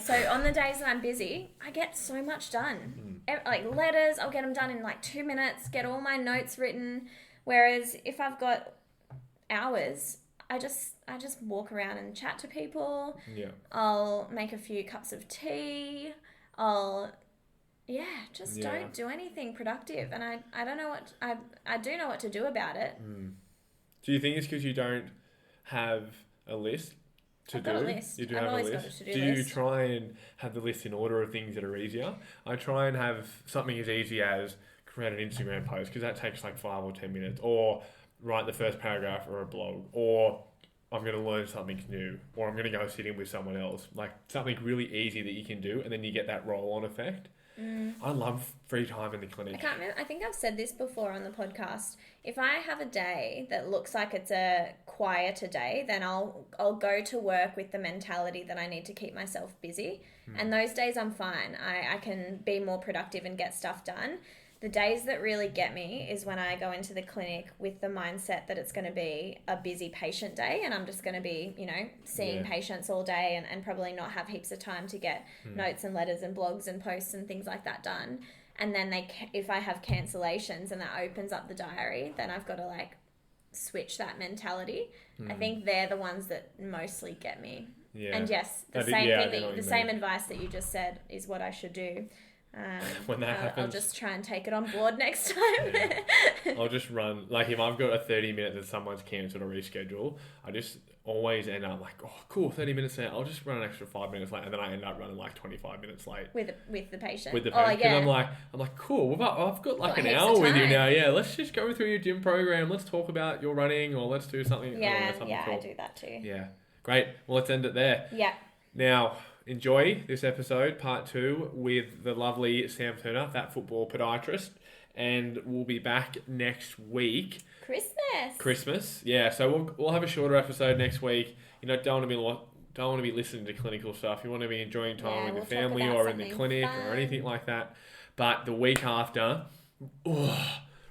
So on the days that I'm busy, I get so much done. Like letters, I'll get them done in like 2 minutes, get all my notes written. Whereas if I've got hours, I just walk around and chat to people. Yeah. I'll make a few cups of tea. Don't do anything productive. And I don't know what I do know what to do about it. Do you think it's because you don't have a list to do? I've got a list. You do I've have a always list. got a to-do Do list. you try and have the list in order of things that are easier? I try and have something as easy as create an Instagram post, because that takes like 5 or 10 minutes, or write the first paragraph or a blog, or I'm going to learn something new, or I'm going to go sit in with someone else. Like something really easy that you can do, and then you get that roll-on effect. I love free time in the clinic. I can't remember. I think I've said this before on the podcast. If I have a day that looks like it's a quieter day, then I'll go to work with the mentality that I need to keep myself busy. And those days I'm fine. I can be more productive and get stuff done. The days that really get me is when I go into the clinic with the mindset that it's going to be a busy patient day, and I'm just going to be, seeing patients all day and probably not have heaps of time to get notes and letters and blogs and posts and things like that done. And then if I have cancellations and that opens up the diary, then I've got to switch that mentality. I think they're the ones that mostly get me. Yeah. And yes, the same advice that you just said is what I should do. When that happens, I'll just try and take it on board next time. I'll just run, if I've got a 30 minute that someone's cancelled or reschedule, I just always end up like, oh cool, 30 minutes now, I'll just run an extra 5 minutes late, and then I end up running 25 minutes late with the patient. Because I'm like cool, I've got an hour with you now. Yeah, let's just go through your gym program, let's talk about your running, or let's do something. Cool. I do that too. Yeah, great. Well, let's end it there. Yeah. Now, enjoy this episode, part 2, with the lovely Sam Turner, that football podiatrist, and we'll be back next week. Christmas, yeah. So we'll have a shorter episode next week. Don't want to be listening to clinical stuff. You want to be enjoying time with your family or in the clinic or anything like that. But the week after,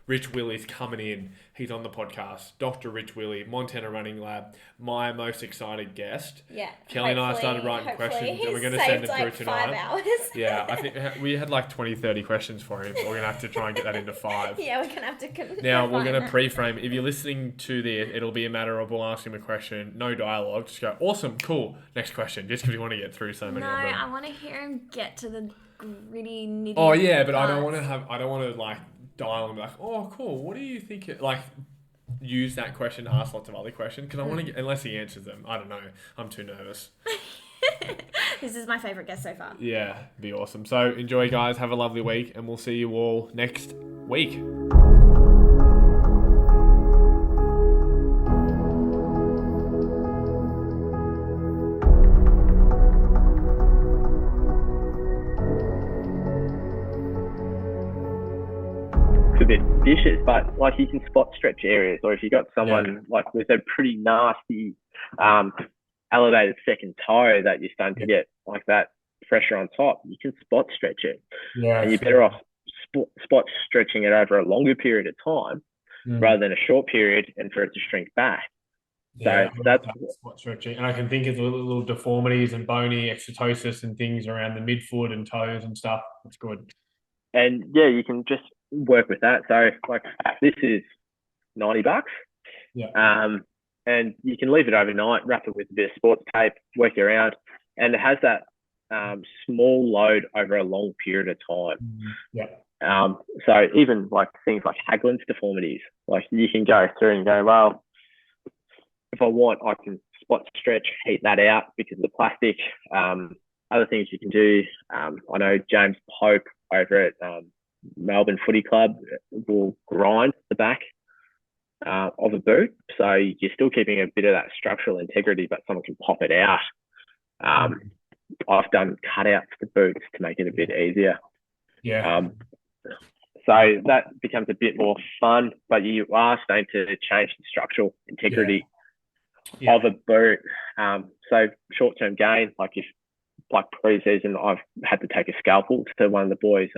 Rich Willie's coming in. He's on the podcast. Dr. Rich Willie, Montana Running Lab, my most excited guest. Yeah. Kelly and I started writing questions, and we're going to send them through tonight. 5 hours. Yeah, I think we had 20, 30 questions for him, so we're going to have to try and get that into 5. Yeah, we're going to have to... Now, we're going to pre-frame. If you're listening to this, it'll be a matter of we'll ask him a question, no dialogue, just go, awesome, cool, next question, just because we want to get through so many of them. No, I want to hear him get to the gritty, nitty. Oh, yeah, but parts. I don't want to dial and be like, oh, cool, what do you think? Use that question, ask lots of other questions, because I want to get, unless he answers them, I don't know, I'm too nervous. This is my favourite guest so far. Yeah, be awesome. So enjoy, guys, have a lovely week, and we'll see you all next week. A bit vicious, but you can spot stretch areas, or if you got someone with a pretty nasty elevated second toe that you're starting to get that pressure on top, you can spot stretch it. Yeah, and you're better off spot stretching it over a longer period of time rather than a short period and for it to shrink back. Yeah, So I love that's that spot stretching. And I can think of the little deformities and bony exostosis and things around the midfoot and toes and stuff. That's good. and yeah, you can just work with that. So like this is $90. Yeah. And you can leave it overnight, wrap it with a bit of sports tape, work it around, and it has that small load over a long period of time. Yeah. So even like things like Haglund's deformities, like you can go through and go, well, if I want, I can spot stretch, heat that out because of the plastic. Other things you can do, I know James Pope over at Melbourne Footy Club will grind the back of a boot. So you're still keeping a bit of that structural integrity, but someone can pop it out. I've done cutouts to boots to make it a bit easier. Yeah. So that becomes a bit more fun, but you are starting to change the structural integrity of a boot. So short-term gain, like if like pre-season, I've had to take a scalpel to one of the boys.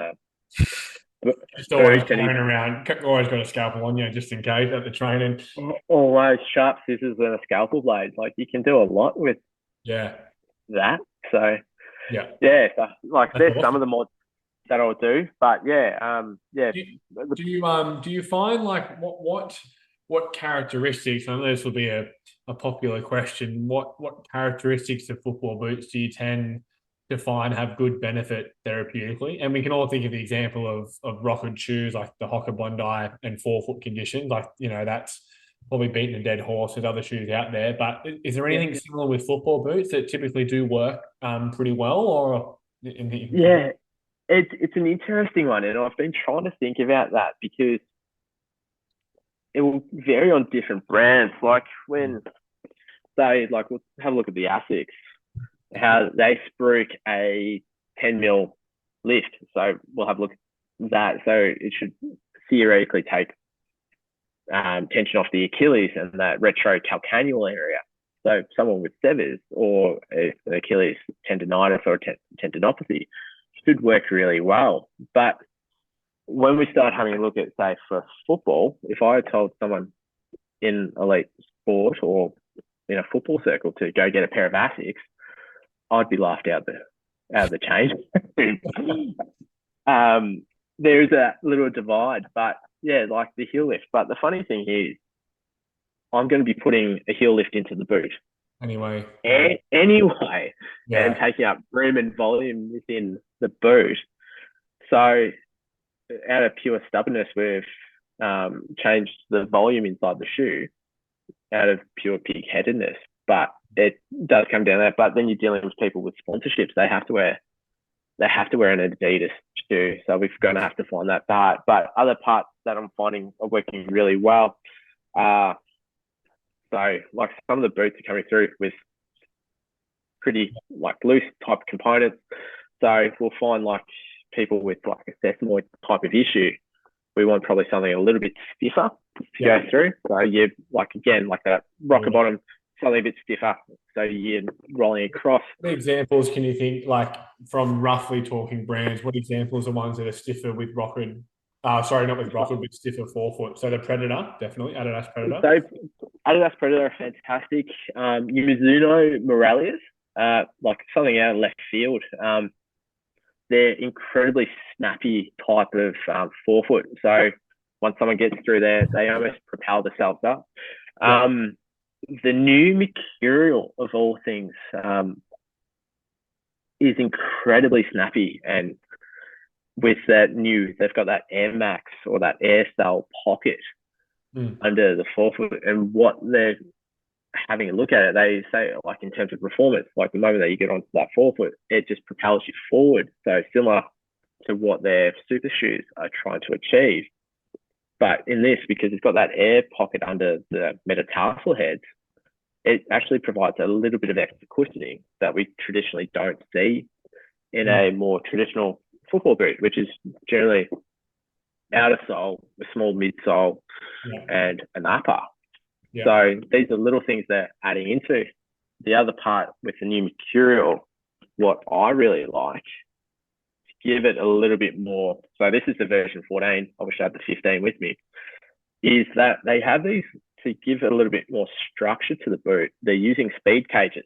Just always carrying around, always got a scalpel on you just in case at the training. Always sharp scissors and a scalpel blade. Like you can do a lot with that. So so like that's there's awesome. some of the mods that I'll do, but Do you find like what characteristics? I know this will be a popular question. What characteristics of football boots do you tend to find have good benefit therapeutically? And we can all think of the example of rockered shoes like the Hocker Bondi and forefoot conditions. Like, you know, that's probably beating a dead horse. There's other shoes out there. But is there anything similar with football boots that typically do work pretty well? Or it's an interesting one. And I've been trying to think about that because it will vary on different brands. Like when, say, like we'll have a look at the ASICs, how they spruik a 10 mil lift. So we'll have a look at that. So it should theoretically take tension off the Achilles and that retrocalcaneal area. So someone with severs or an Achilles tendonitis or tendinopathy should work really well. But when we start having a look at, say, for football, if I told someone in elite sport or in a football circle to go get a pair of ASICs, I'd be laughed out of the change. There's a little divide, but yeah, like the heel lift. But the funny thing is, I'm going to be putting a heel lift into the boot anyway, and taking up room and volume within the boot. So out of pure stubbornness, we've changed the volume inside the shoe out of pure pig-headedness. But it does come down to that. But then you're dealing with people with sponsorships. They have to wear an Adidas shoe. So we're going to have to find that part. But other parts that I'm finding are working really well. So like some of the boots are coming through with pretty like loose type components. So we'll find like people with like a sesamoid type of issue, we want probably something a little bit stiffer to go through. So you like again like that rocker bottom, something a bit stiffer. So you're rolling across. What examples can you think like from roughly talking brands? What examples are ones that are stiffer with rockered? Sorry, not with rockered, but stiffer forefoot. So the Predator, definitely Adidas Predator. So Adidas Predator are fantastic. Mizuno Moralias, like something out of left field. They're incredibly snappy type of forefoot. So once someone gets through there, they almost propel themselves up. The new material of all things is incredibly snappy, and with that new, they've got that Air Max or that Air style pocket under the forefoot, and what they're having a look at it, they say like in terms of performance, like the moment that you get onto that forefoot, it just propels you forward. So similar to what their super shoes are trying to achieve. But in this, because it's got that air pocket under the metatarsal heads, it actually provides a little bit of extra cushioning that we traditionally don't see in a more traditional football boot, which is generally outer sole, a small midsole, and an upper. So these are little things they're adding into. The other part with the new material, what I really like, to give it a little bit more. So this is the version 14. I wish I had the 15 with me. Is that they have these to give a little bit more structure to the boot, they're using speed cages.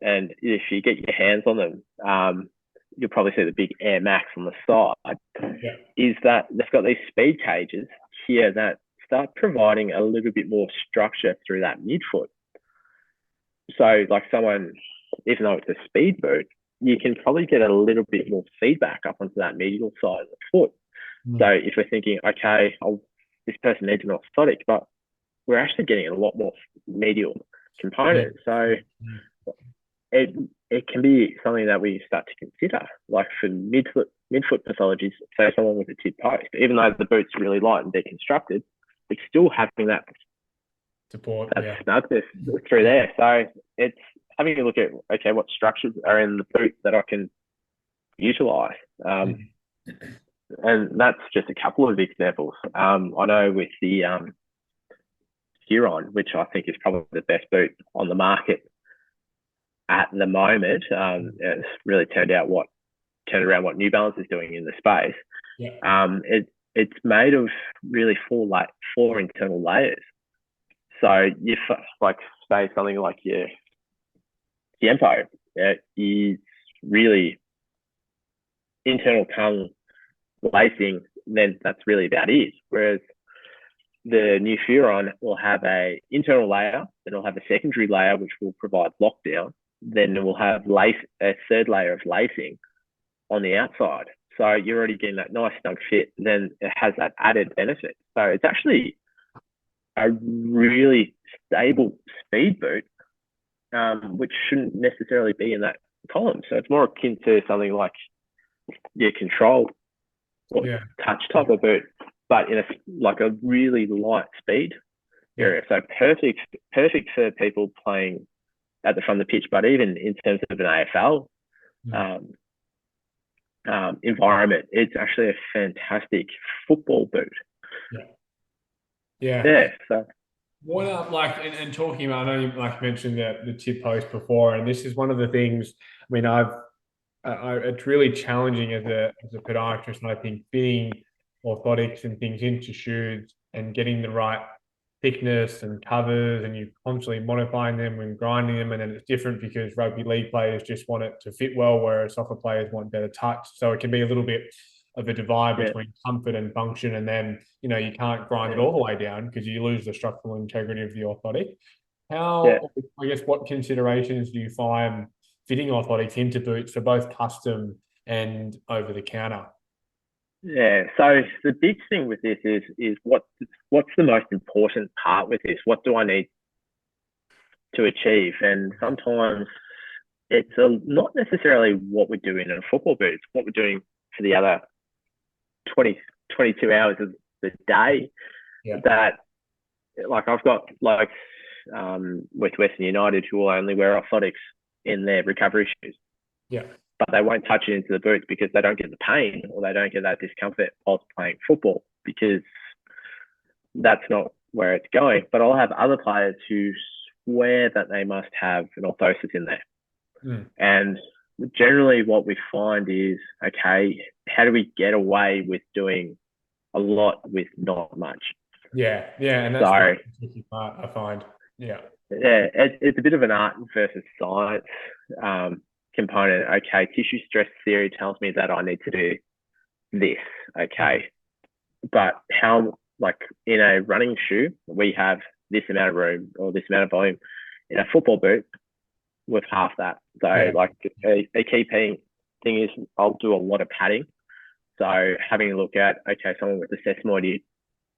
And if you get your hands on them, you'll probably see the big Air Max on the side. Yeah. Is that they've got these speed cages here that start providing a little bit more structure through that midfoot. So like someone, even though it's a speed boot, you can probably get a little bit more feedback up onto that medial side of the foot. So if we're thinking, okay, this person needs an orthotic, but we're actually getting a lot more medial components. So it can be something that we start to consider, like for midfoot pathologies. Say someone with a tib post, even though the boot's really light and deconstructed, it's still having that support, snugness through there. So it's having a look at, okay, what structures are in the boot that I can utilize. And that's just a couple of examples. I know with the Huron, which I think is probably the best boot on the market at the moment, it's really turned around what New Balance is doing in the space. It's made of really four internal layers. So you like say something like your Tiempo, is really internal tongue lacing, then that's really about it. Whereas the new Huron will have a internal layer, then it'll have a secondary layer which will provide lockdown, then it will have a third layer of lacing on the outside. So you're already getting that nice snug fit, then it has that added benefit. So it's actually a really stable speed boot, which shouldn't necessarily be in that column. So it's more akin to something like your control or touch type of boot, but in a really light speed area. So perfect for people playing at the front of the pitch, but even in terms of an AFL environment, it's actually a fantastic football boot. So what and talking about, I know you mentioned the tib post before, and this is one of the things. I mean, it's really challenging as a podiatrist, and I think fitting orthotics and things into shoes and getting the right thickness and covers, and you're constantly modifying them and grinding them, and then it's different because rugby league players just want it to fit well, whereas soccer players want better touch. So it can be a little bit of a divide between comfort and function, and then you can't grind it all the way down because you lose the structural integrity of the orthotic. I guess, what considerations do you find fitting orthotics into boots for both custom and over the counter? So the big thing with this is what's the most important part with this? What do I need to achieve? And sometimes it's not necessarily what we're doing in a football boot. It's what we're doing for the other 22 hours of the day. That, like, I've got with Western United, who will only wear orthotics in their recovery shoes. But they won't touch it into the boots because they don't get the pain or they don't get that discomfort whilst playing football, because that's not where it's going. But I'll have other players who swear that they must have an orthosis in there. And generally what we find is, okay, how do we get away with doing a lot with not much? And that's the tricky part, I find. It's a bit of an art versus science component. Okay, tissue stress theory tells me that I need to do this. Okay, but how, like in a running shoe, we have this amount of room or this amount of volume. In a football boot, with half that. So like a key thing is I'll do a lot of padding. So having a look at, okay, someone with a sesamoid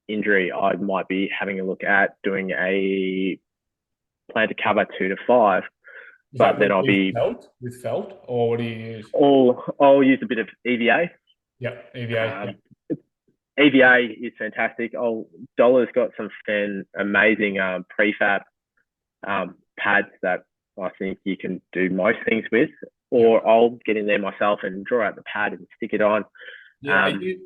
injury, I might be having a look at doing a plan to cover 2 to 5. But then I'll be with felt, or what do you use? I'll use a bit of EVA. EVA. EVA is fantastic. Dollar's got some amazing prefab pads that I think you can do most things with. Or I'll get in there myself and draw out the pad and stick it on. Are you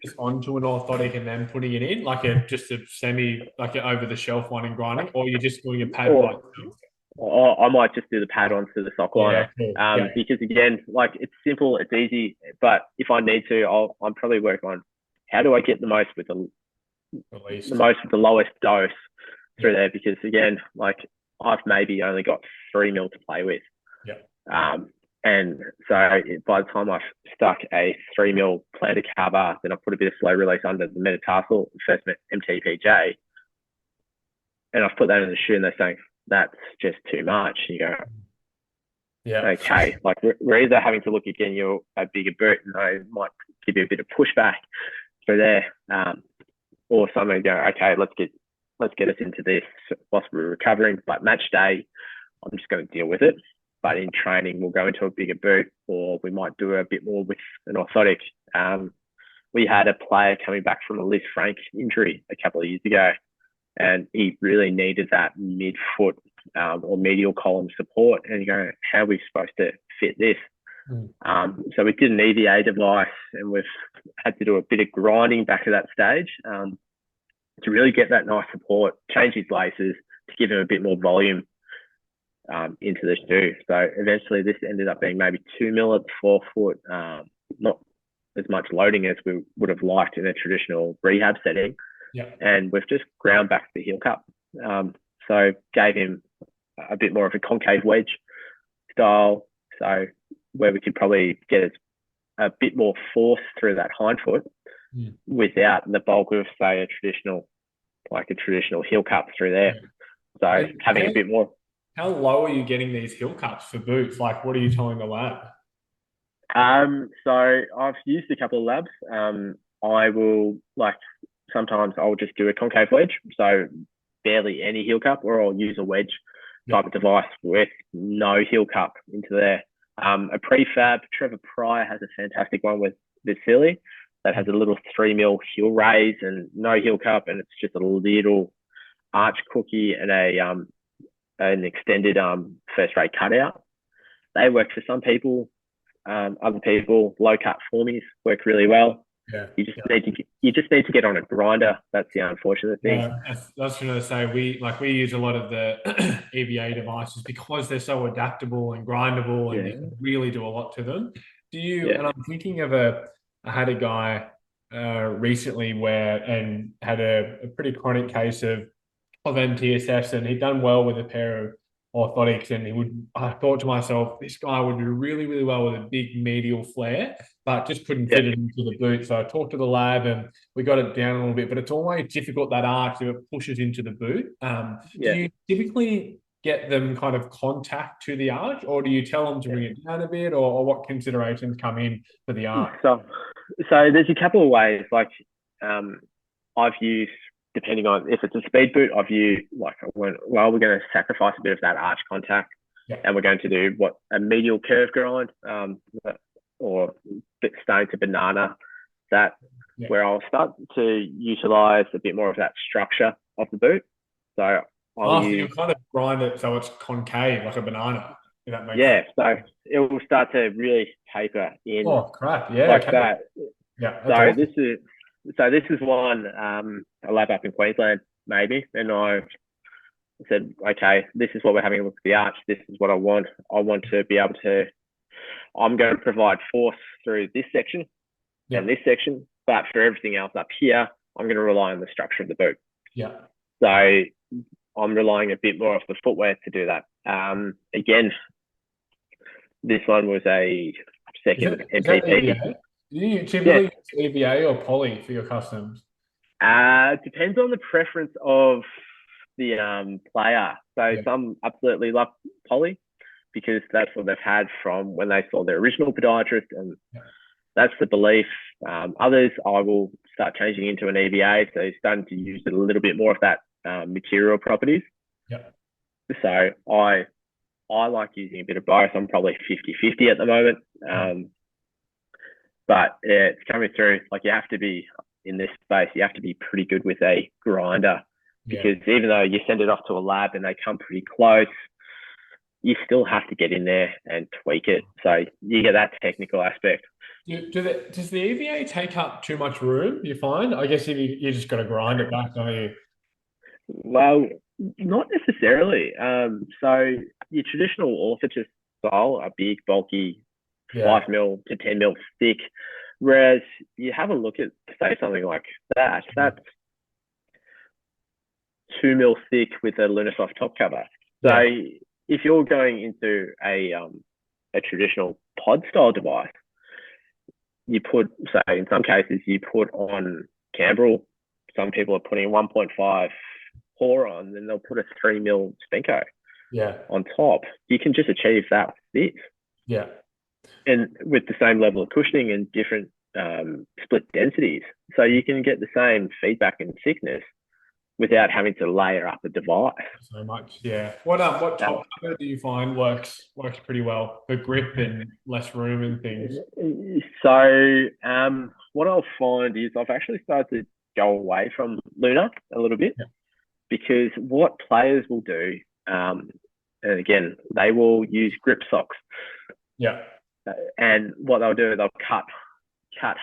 just onto an orthotic and then putting it in, like just a semi, like an over-the-shelf one and grinding, or you're just doing a pad by itself? Or I might just do the pad onto the sock liner. Because again, like, it's simple, it's easy, but if I need to, I'm probably work on how do I get the most with the lowest dose through there, because again, like I've maybe only got 3 mil to play with. Yeah. And so by the time I've stuck a 3 mil plantar cover, then I put a bit of slow release under the metatarsal, first MTPJ, and I've put that in the shoe, and they're saying that's just too much. And you go, yeah, okay, like we're either having to look at getting you a bigger boot, and I might give you a bit of pushback through there, or something go, okay, let's get us into this whilst we're recovering. But match day, I'm just going to deal with it. But in training, we'll go into a bigger boot, or we might do a bit more with an orthotic. We had a player coming back from a Liz Frank injury a couple of years ago, and he really needed that midfoot or medial column support. And you go, how are we supposed to fit this? So we did an EVA device, and we've had to do a bit of grinding back at that stage to really get that nice support, change his laces to give him a bit more volume into the shoe. So eventually this ended up being maybe 2 mil at the forefoot, not as much loading as we would have liked in a traditional rehab setting. Yeah. And we've just ground back the heel cup. So gave him a bit more of a concave wedge style, so where we could probably get a bit more force through that hindfoot without the bulk of, say, a traditional heel cup through there. So having a bit more. How low are you getting these heel cups for boots? Like, what are you telling the lab? So I've used a couple of labs. I will, like, sometimes I'll just do a concave wedge, so barely any heel cup, or I'll use a wedge type of device with no heel cup into there. A prefab, Trevor Pryor has a fantastic one with Vasily that has a little 3 mil heel raise and no heel cup, and it's just a little arch cookie and an extended first rate cutout. They work for some people. Other people, low cut formies work really well. Yeah. You just need to get on a grinder. That's the unfortunate thing. Yeah, I was going to say we use a lot of the EVA devices because they're so adaptable and grindable, and you can really do a lot to them. Do you? And I'm thinking of I had a guy recently and had a pretty chronic case of MTSS, and he'd done well with a pair of orthotics, and I thought to myself, this guy would do really, really well with a big medial flare, but just couldn't fit it into the boot. So I talked to the lab and we got it down a little bit, but it's always difficult, that arch, if it pushes into the boot. Do you typically get them kind of contact to the arch, or do you tell them to bring it down a bit, or what considerations come in for the arch? So there's a couple of ways. Like I've used, depending on if it's a speed boot, I've used we're going to sacrifice a bit of that arch contact, and we're going to do a medial curve grind, or starting to banana that, where I'll start to utilize a bit more of that structure of the boot. So so you kind of grind it so it's concave like a banana. If that makes sense. So it will start to really taper in. Oh crap! Yeah, like that. Yeah. So awesome. This is one a lab up in Queensland maybe, and I said, okay, this is what we're having a look at the arch. This is what I want. I want to be able to. I'm going to provide force through this section and this section, but for everything else up here, I'm going to rely on the structure of the boot. Yeah. So I'm relying a bit more of the footwear to do that. Again, this one was a second MPP. Do you typically use EVA or poly for your customs? Depends on the preference of the player. So some absolutely love poly because that's what they've had from when they saw their original podiatrist, and that's the belief. Others, I will start changing into an EVA, so starting to use a little bit more of that material properties. So I like using a bit of both. I'm probably 50-50 at the moment. But it's coming through, like, you have to be in this space, you have to be pretty good with a grinder, because even though you send it off to a lab and they come pretty close, you still have to get in there and tweak it. So you get that technical aspect. Does the EVA take up too much room, you find? I guess you just got to grind it back, don't you? Well, not necessarily. So your traditional orthotist style are big, bulky, 5 mil to 10 mil thick. Whereas you have a look at, say, something like that. That's 2 mil thick with a Lunasoft top cover. So if you're going into a traditional pod style device, you put, say, in some cases, you put on Cambrel. Some people are putting 1.5 Powe on, then they'll put a 3 mil Spenco on top. You can just achieve that with this. Yeah. And with the same level of cushioning and different split densities. So you can get the same feedback and thickness without having to layer up a device. So much, yeah. What top cover do you find works pretty well for grip and less room and things? So what I'll find is I've actually started to go away from Luna a little bit because what players will do, and again, they will use grip socks. Yeah. And what they'll do, they'll cut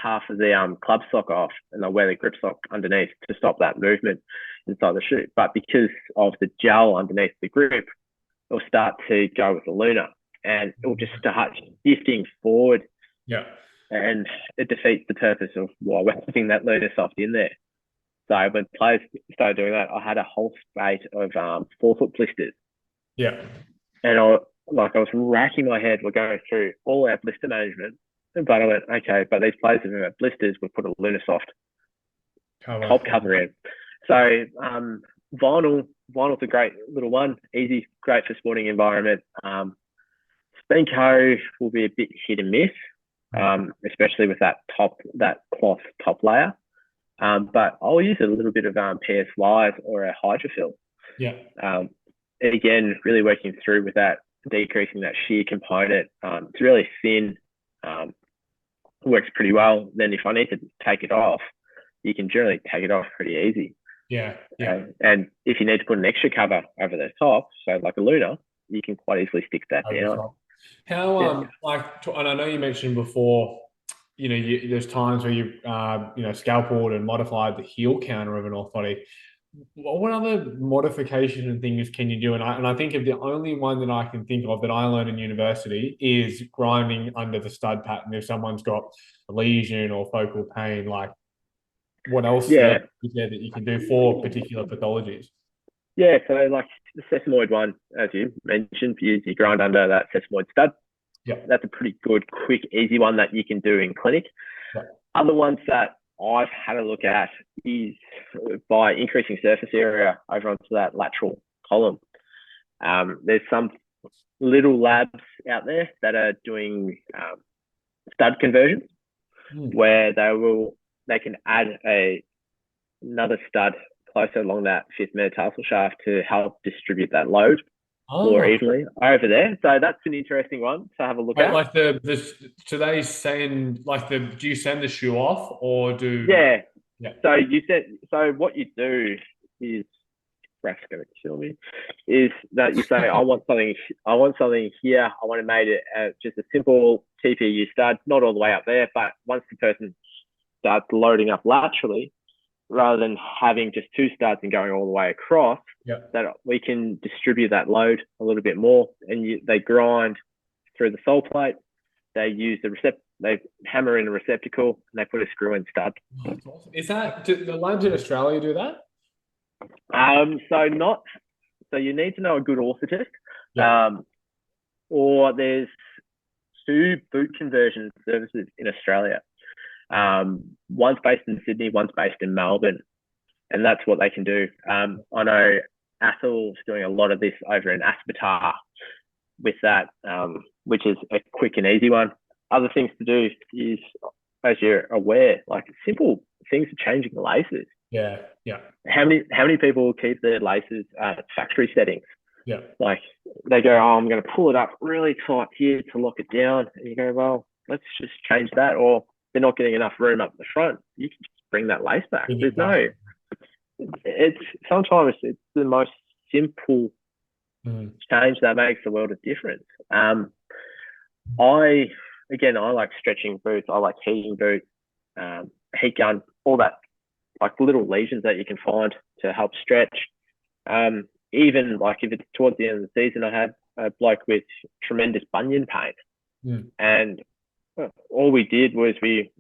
half of the club sock off and they'll wear the grip sock underneath to stop that movement inside the shoe. But because of the gel underneath the grip, it'll start to go with the Luna and it'll just start shifting forward. Yeah. And it defeats the purpose of why we're having that Lunasoft in there. So when players started doing that, I had a whole spate of forefoot blisters. Yeah. And I was racking my head. We're going through all our blister management. But I went, okay, but these players who have blisters, we put a Lunasoft top cover in. So vinyl's a great little one, easy, great for sporting environment. Spenco will be a bit hit and miss, especially with that cloth top layer. But I'll use a little bit of PS Live or a Hydrofill. Yeah. Again, really working through with that, decreasing that shear component. It's really thin. Works pretty well. Then if I need to take it off, you can generally take it off pretty easy. Yeah. And if you need to put an extra cover over the top, so like a Luna, you can quite easily stick that down. How and I know you mentioned before, there's times where you scalpeled and modified the heel counter of an orthotic. What other modification and things can you do? And I think of the only one that I can think of that I learned in university is grinding under the stud pattern. If someone's got a lesion or focal pain, like what else is there that you can do for particular pathologies? Yeah, so like the sesamoid one, as you mentioned, you grind under that sesamoid stud. Yeah, that's a pretty good, quick, easy one that you can do in clinic. Yeah. Other ones that I've had a look at is by increasing surface area over onto that lateral column. There's some little labs out there that are doing stud conversions where they can add another stud closer along that fifth metatarsal shaft to help distribute that load more evenly over there. So that's an interesting one to have a look at. Like do they send do you send the shoe off or do? Yeah. So what you do is, Raf's going to kill me, is that you say, I want something here. I want to make it just a simple TPU stud, not all the way up there, but once the person starts loading up laterally, rather than having just two studs and going all the way across, that we can distribute that load a little bit more. And they grind through the sole plate. They use they hammer in a receptacle and they put a screw in stud. Oh, that's awesome. Is that, do the labs in Australia do that? So you need to know a good orthotist. Or there's 2 boot conversion services in Australia. One's based in Sydney, one's based in Melbourne, and that's what they can do. I know Athel's doing a lot of this over in Aspetar with that, which is a quick and easy one. Other things to do is, as you're aware, like simple things are changing the laces. Yeah. How many people keep their laces at factory settings? Yeah. Like they go, I'm going to pull it up really tight here to lock it down, and you go, well, let's just change that. Or they're not getting enough room up the front, you can just bring that lace back. Sometimes it's the most simple change that makes a world of difference. I like stretching boots. I like heating boots, heat gun, all that, like little lesions that you can find to help stretch. Even like if it's towards the end of the season, I had a bloke with tremendous bunion pain, and all we did was we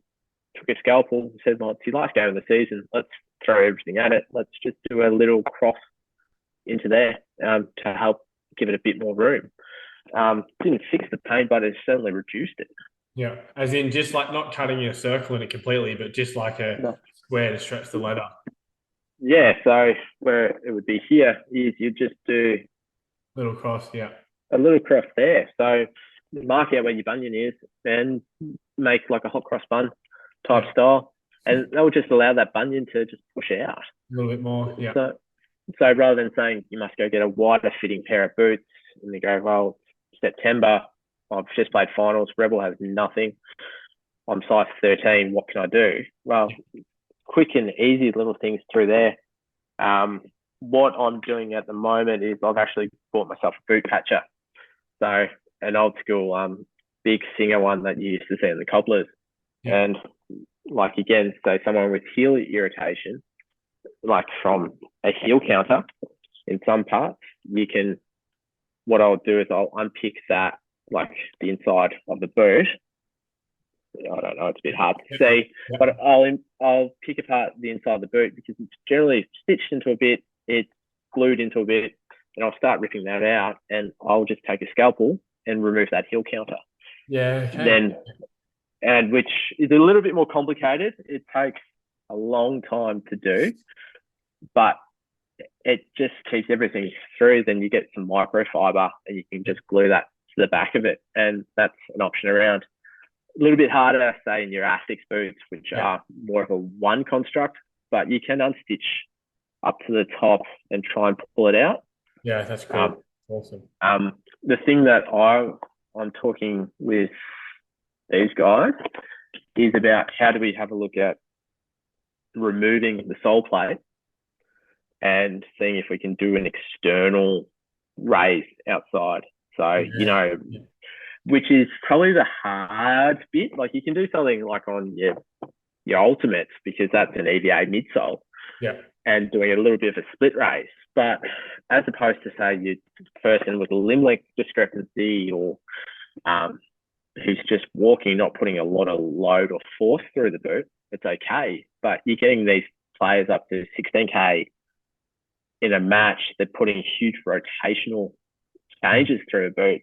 took a scalpel and said, well, it's your last game of the season. Let's throw everything at it. Let's just do a little cross into there to help give it a bit more room. Didn't fix the pain, but it certainly reduced it. Yeah, as in just like not cutting a circle in it completely, but just like a square to stretch the leather. Yeah, so where it would be here is you just do little cross, yeah, a little cross there. So mark out where your bunion is and make like a hot cross bun type style, and that will just allow that bunion to just push out a little bit more. Yeah. So rather than saying you must go get a wider fitting pair of boots and you go, well, September, I've just played finals, Rebel has nothing, I'm size 13, what can I do? Well, quick and easy little things through there. What I'm doing at the moment is I've actually bought myself a boot patcher. So an old school big Singer one that you used to see in the cobblers. Yeah. And like, again, so someone with heel irritation, like from a heel counter in some parts, what I'll do is I'll unpick that, like the inside of the boot. I don't know, it's a bit hard to see, but I'll pick apart the inside of the boot because it's generally stitched into a bit, it's glued into a bit, and I'll start ripping that out, and I'll just take a scalpel and remove that heel counter. Yeah. Okay. And which is a little bit more complicated. It takes a long time to do, but it just keeps everything through. Then you get some microfiber and you can just glue that to the back of it, and that's an option around. A little bit harder, say, in your Asics boots, which are more of a one construct, but you can unstitch up to the top and try and pull it out. Yeah, that's cool. Awesome. The thing that I'm talking with these guys is about how do we have a look at removing the sole plate and seeing if we can do an external raise outside. So, which is probably the hard bit. Like you can do something like on your Ultimates because that's an EVA midsole. Yeah. And doing a little bit of a split raise. But as opposed to say you person with a limb length discrepancy or who's just walking, not putting a lot of load or force through the boot, it's okay. But you're getting these players up to 16K in a match, they're putting huge rotational changes through a boot.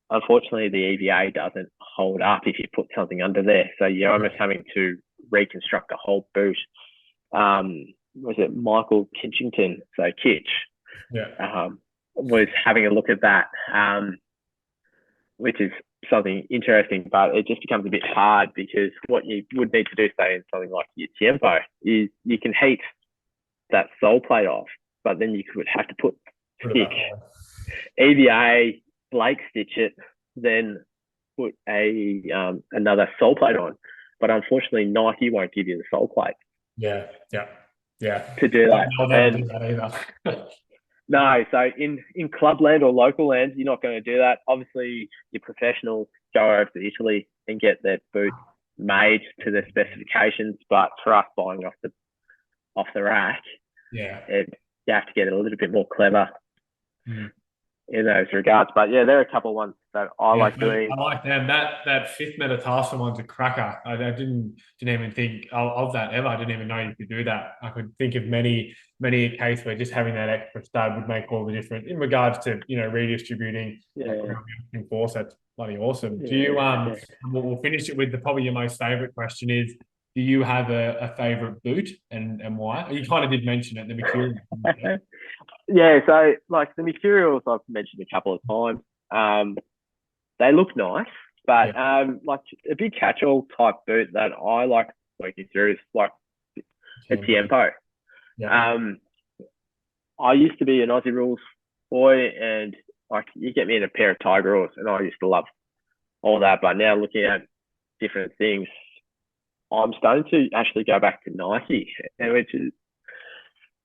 Unfortunately, the EVA doesn't hold up if you put something under there. So you're almost having to reconstruct the whole boot. Was it Michael Kitchington? So Kitch was having a look at that, which is something interesting, but it just becomes a bit hard because what you would need to do, say, in something like your Tiempo, is you can heat that sole plate off, but then you would have to stick EVA, Blake stitch it, then put another sole plate on. But unfortunately, Nike won't give you the sole plate. Yeah. To do that. No, they don't do that either. No, so in clubland or local land, you're not going to do that. Obviously, your professionals go over to Italy and get their boot made to their specifications. But for us buying off the rack, you have to get a little bit more clever in those regards. But yeah, there are a couple of ones that I like doing. I like them. That fifth metatarsal one's a cracker. I didn't even think of that ever. I didn't even know you could do that. I could think of many a case where just having that extra stud would make all the difference in regards to redistributing force. That's bloody awesome. Do you we'll finish it with probably your most favorite question is, do you have a favorite boot and why? You kind of did mention it, the Mercurial. Yeah, so like the Mercurials I've mentioned a couple of times. They look nice, but like a big catch-all type boot that I like working through is like a Tiempo. Yeah. I used to be an Aussie Rules boy, and like you get me in a pair of Tiger Rules, and I used to love all that. But now looking at different things, I'm starting to actually go back to Nike,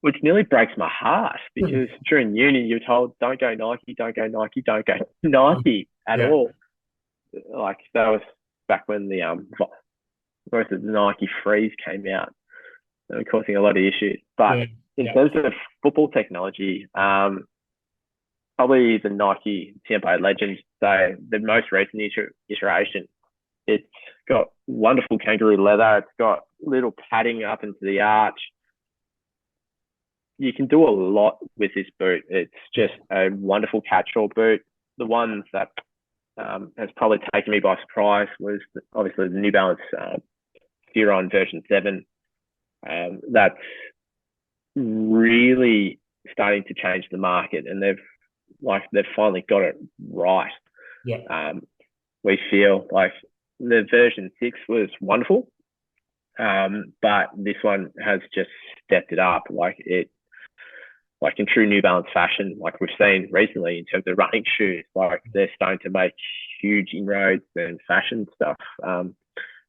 which nearly breaks my heart because during uni you're told don't go Nike at all. Like that was back when the Nike Freeze came out, causing a lot of issues. But in terms of football technology, probably the Nike Tiempo Legend, so the most recent iteration. It's got wonderful kangaroo leather. It's got little padding up into the arch. you can do a lot with this boot. It's just a wonderful catch-all boot. The one that has probably taken me by surprise was obviously the New Balance Furon version 7. That's really starting to change the market, and they've finally got it right. Yeah. We feel like the version 6 was wonderful, but this one has just stepped it up. Like in true New Balance fashion, like we've seen recently in terms of running shoes, like they're starting to make huge inroads and fashion stuff.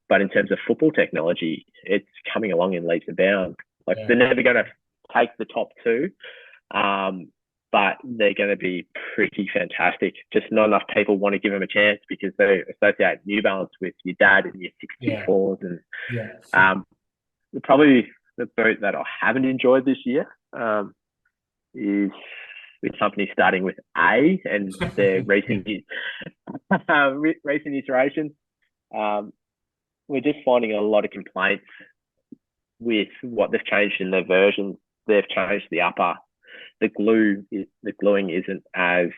But in terms of football technology, it's coming along in leaps and bounds. Like they're never going to take the top 2, but they're going to be pretty fantastic. Just not enough people want to give them a chance because they associate New Balance with your dad and your 64s. And probably the boot that I haven't enjoyed this year is with companies starting with A and their recent iterations. We're just finding a lot of complaints with what they've changed in their versions. They've changed the upper. The gluing isn't as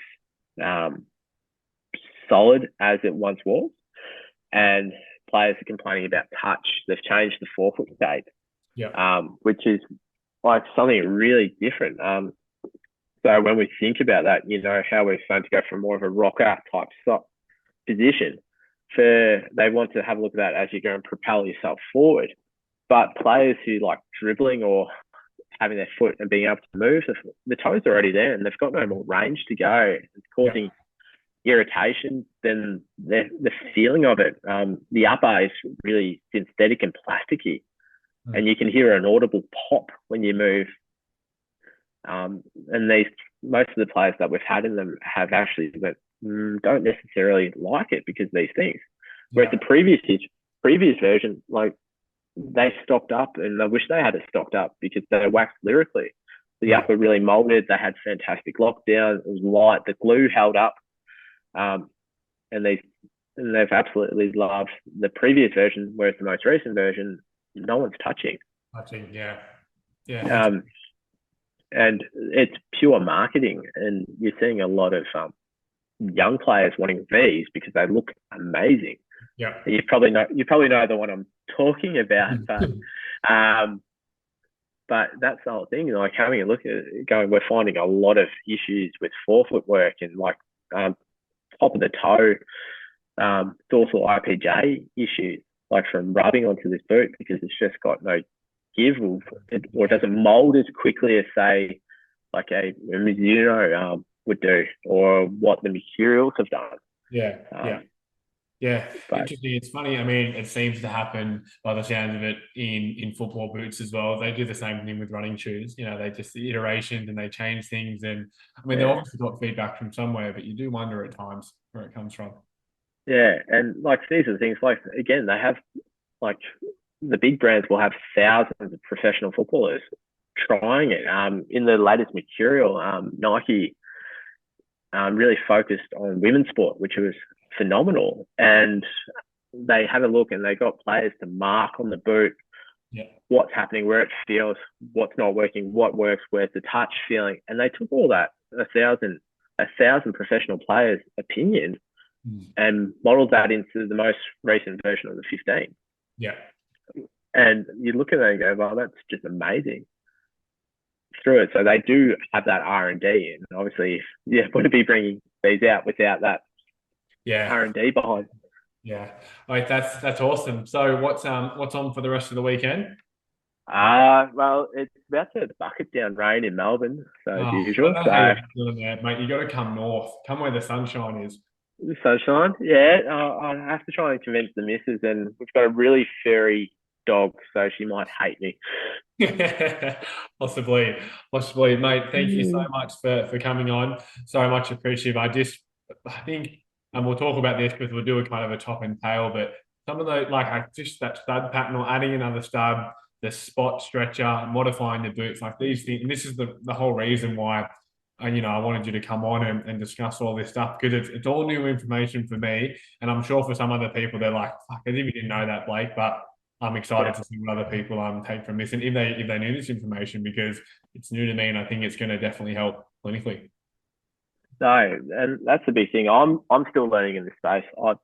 solid as it once was, and players are complaining about touch. They've changed the forefoot state, which is like something really different. So when we think about that, how we're starting to go from more of a rocker type position, they want to have a look at that as you go and propel yourself forward. But players who like dribbling or having their foot and being able to move, the toes are already there and they've got no more range to go. It's causing irritation. Then the feeling of it, the upper is really synthetic and plasticky, and you can hear an audible pop when you move. And most of the players that we've had in them have actually don't necessarily like it because of these things. Whereas the previous version, like they stocked up, and I wish they had it stocked up because they waxed lyrically. The upper really molded. They had fantastic lockdown. It was light. The glue held up, and they've absolutely loved the previous version. Whereas the most recent version, no one's touching. And it's pure marketing, and you're seeing a lot of young players wanting these because they look amazing. Yeah, you probably know the one I'm talking about, but that's the whole thing. Like having a look at it, we're finding a lot of issues with forefoot work and like top of the toe, dorsal IPJ issues, like from rubbing onto this boot because it's just got no give, or it doesn't mold as quickly as say like a Mizuno would do, or what the materials have done. Interesting. It's funny. I mean, it seems to happen by the sound of it in football boots as well. They do the same thing with running shoes. They just the iterations and they change things. And I mean, they obviously got feedback from somewhere, but you do wonder at times where it comes from. Yeah, and like these are the things. Like again, they have like the big brands will have thousands of professional footballers trying it. In the latest material, Nike really focused on women's sport, which was phenomenal. And they had a look and they got players to mark on the boot what's happening, where it feels, what's not working, what works, where's the touch feeling. And they took all that, a thousand professional players' opinion and modeled that into the most recent version of the 15. Yeah. And you look at that and go, well, that's just amazing through it. So they do have that R&D, and obviously, wouldn't be bringing these out without that R&D behind. Yeah, like that's awesome. So what's on for the rest of the weekend? Well, it's about to bucket down rain in Melbourne, so as usual. Mate, you got to come north. Come where the sunshine is. The sunshine, I have to try and convince the missus, and we've got a really furry dog, so she might hate me. Possibly, mate. Thank you so much for coming on. So much appreciative. I think, and we'll talk about this because we'll do a kind of a top and tail, but some of those, like just that stud pattern or adding another stud, the spot stretcher, modifying the boots, like these things. And this is the whole reason why I wanted you to come on and discuss all this stuff, because it's all new information for me, and I'm sure for some other people they're like, "Fuck, I didn't even know that, Blake." But I'm excited to see what other people take from this, and if they need this information, because it's new to me, and I think it's going to definitely help clinically. No, and that's the big thing. I'm still learning in this space. I've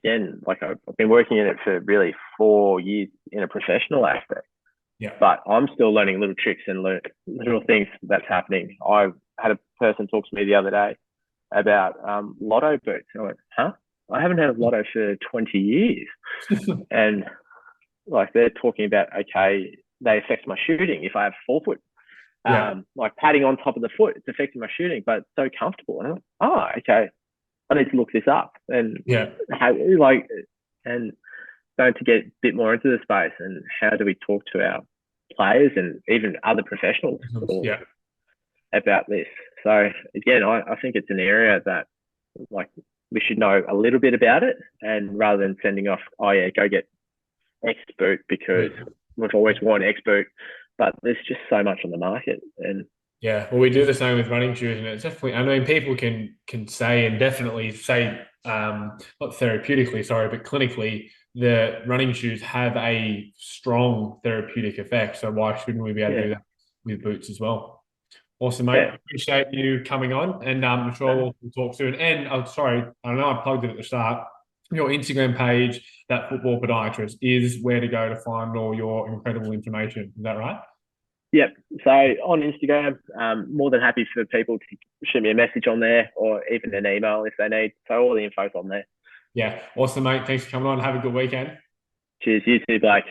been working in it for really 4 years in a professional aspect. Yeah. But I'm still learning little tricks and little things that's happening. I had a person talk to me the other day about lotto boots. I went, huh? I haven't had a lotto for 20 years. And like they're talking about, okay, they affect my shooting if I have forefoot. Like padding on top of the foot, it's affecting my shooting, but it's so comfortable. And I'm like, oh, okay, I need to look this up. And and going to get a bit more into the space, and how do we talk to our players and even other professionals about this. So again, I think it's an area that like we should know a little bit about it, and rather than sending off, oh yeah, go get X boot, because we've always worn X boot, but there's just so much on the market. And well, we do the same with running shoes, and it's definitely, I mean, people can say, and definitely say, not therapeutically, sorry, but clinically, the running shoes have a strong therapeutic effect. So why shouldn't we be able to do that with boots as well? Awesome, mate. Appreciate you coming on, and I'm sure we'll talk soon. And I'm sorry, I know I plugged it at the start. Your Instagram page, That Football Podiatrist, is where to go to find all your incredible information. Is that right? Yep. So on Instagram, more than happy for people to shoot me a message on there, or even an email if they need. So all the info's on there. Yeah. Awesome, mate. Thanks for coming on. Have a good weekend. Cheers. You too, Blake.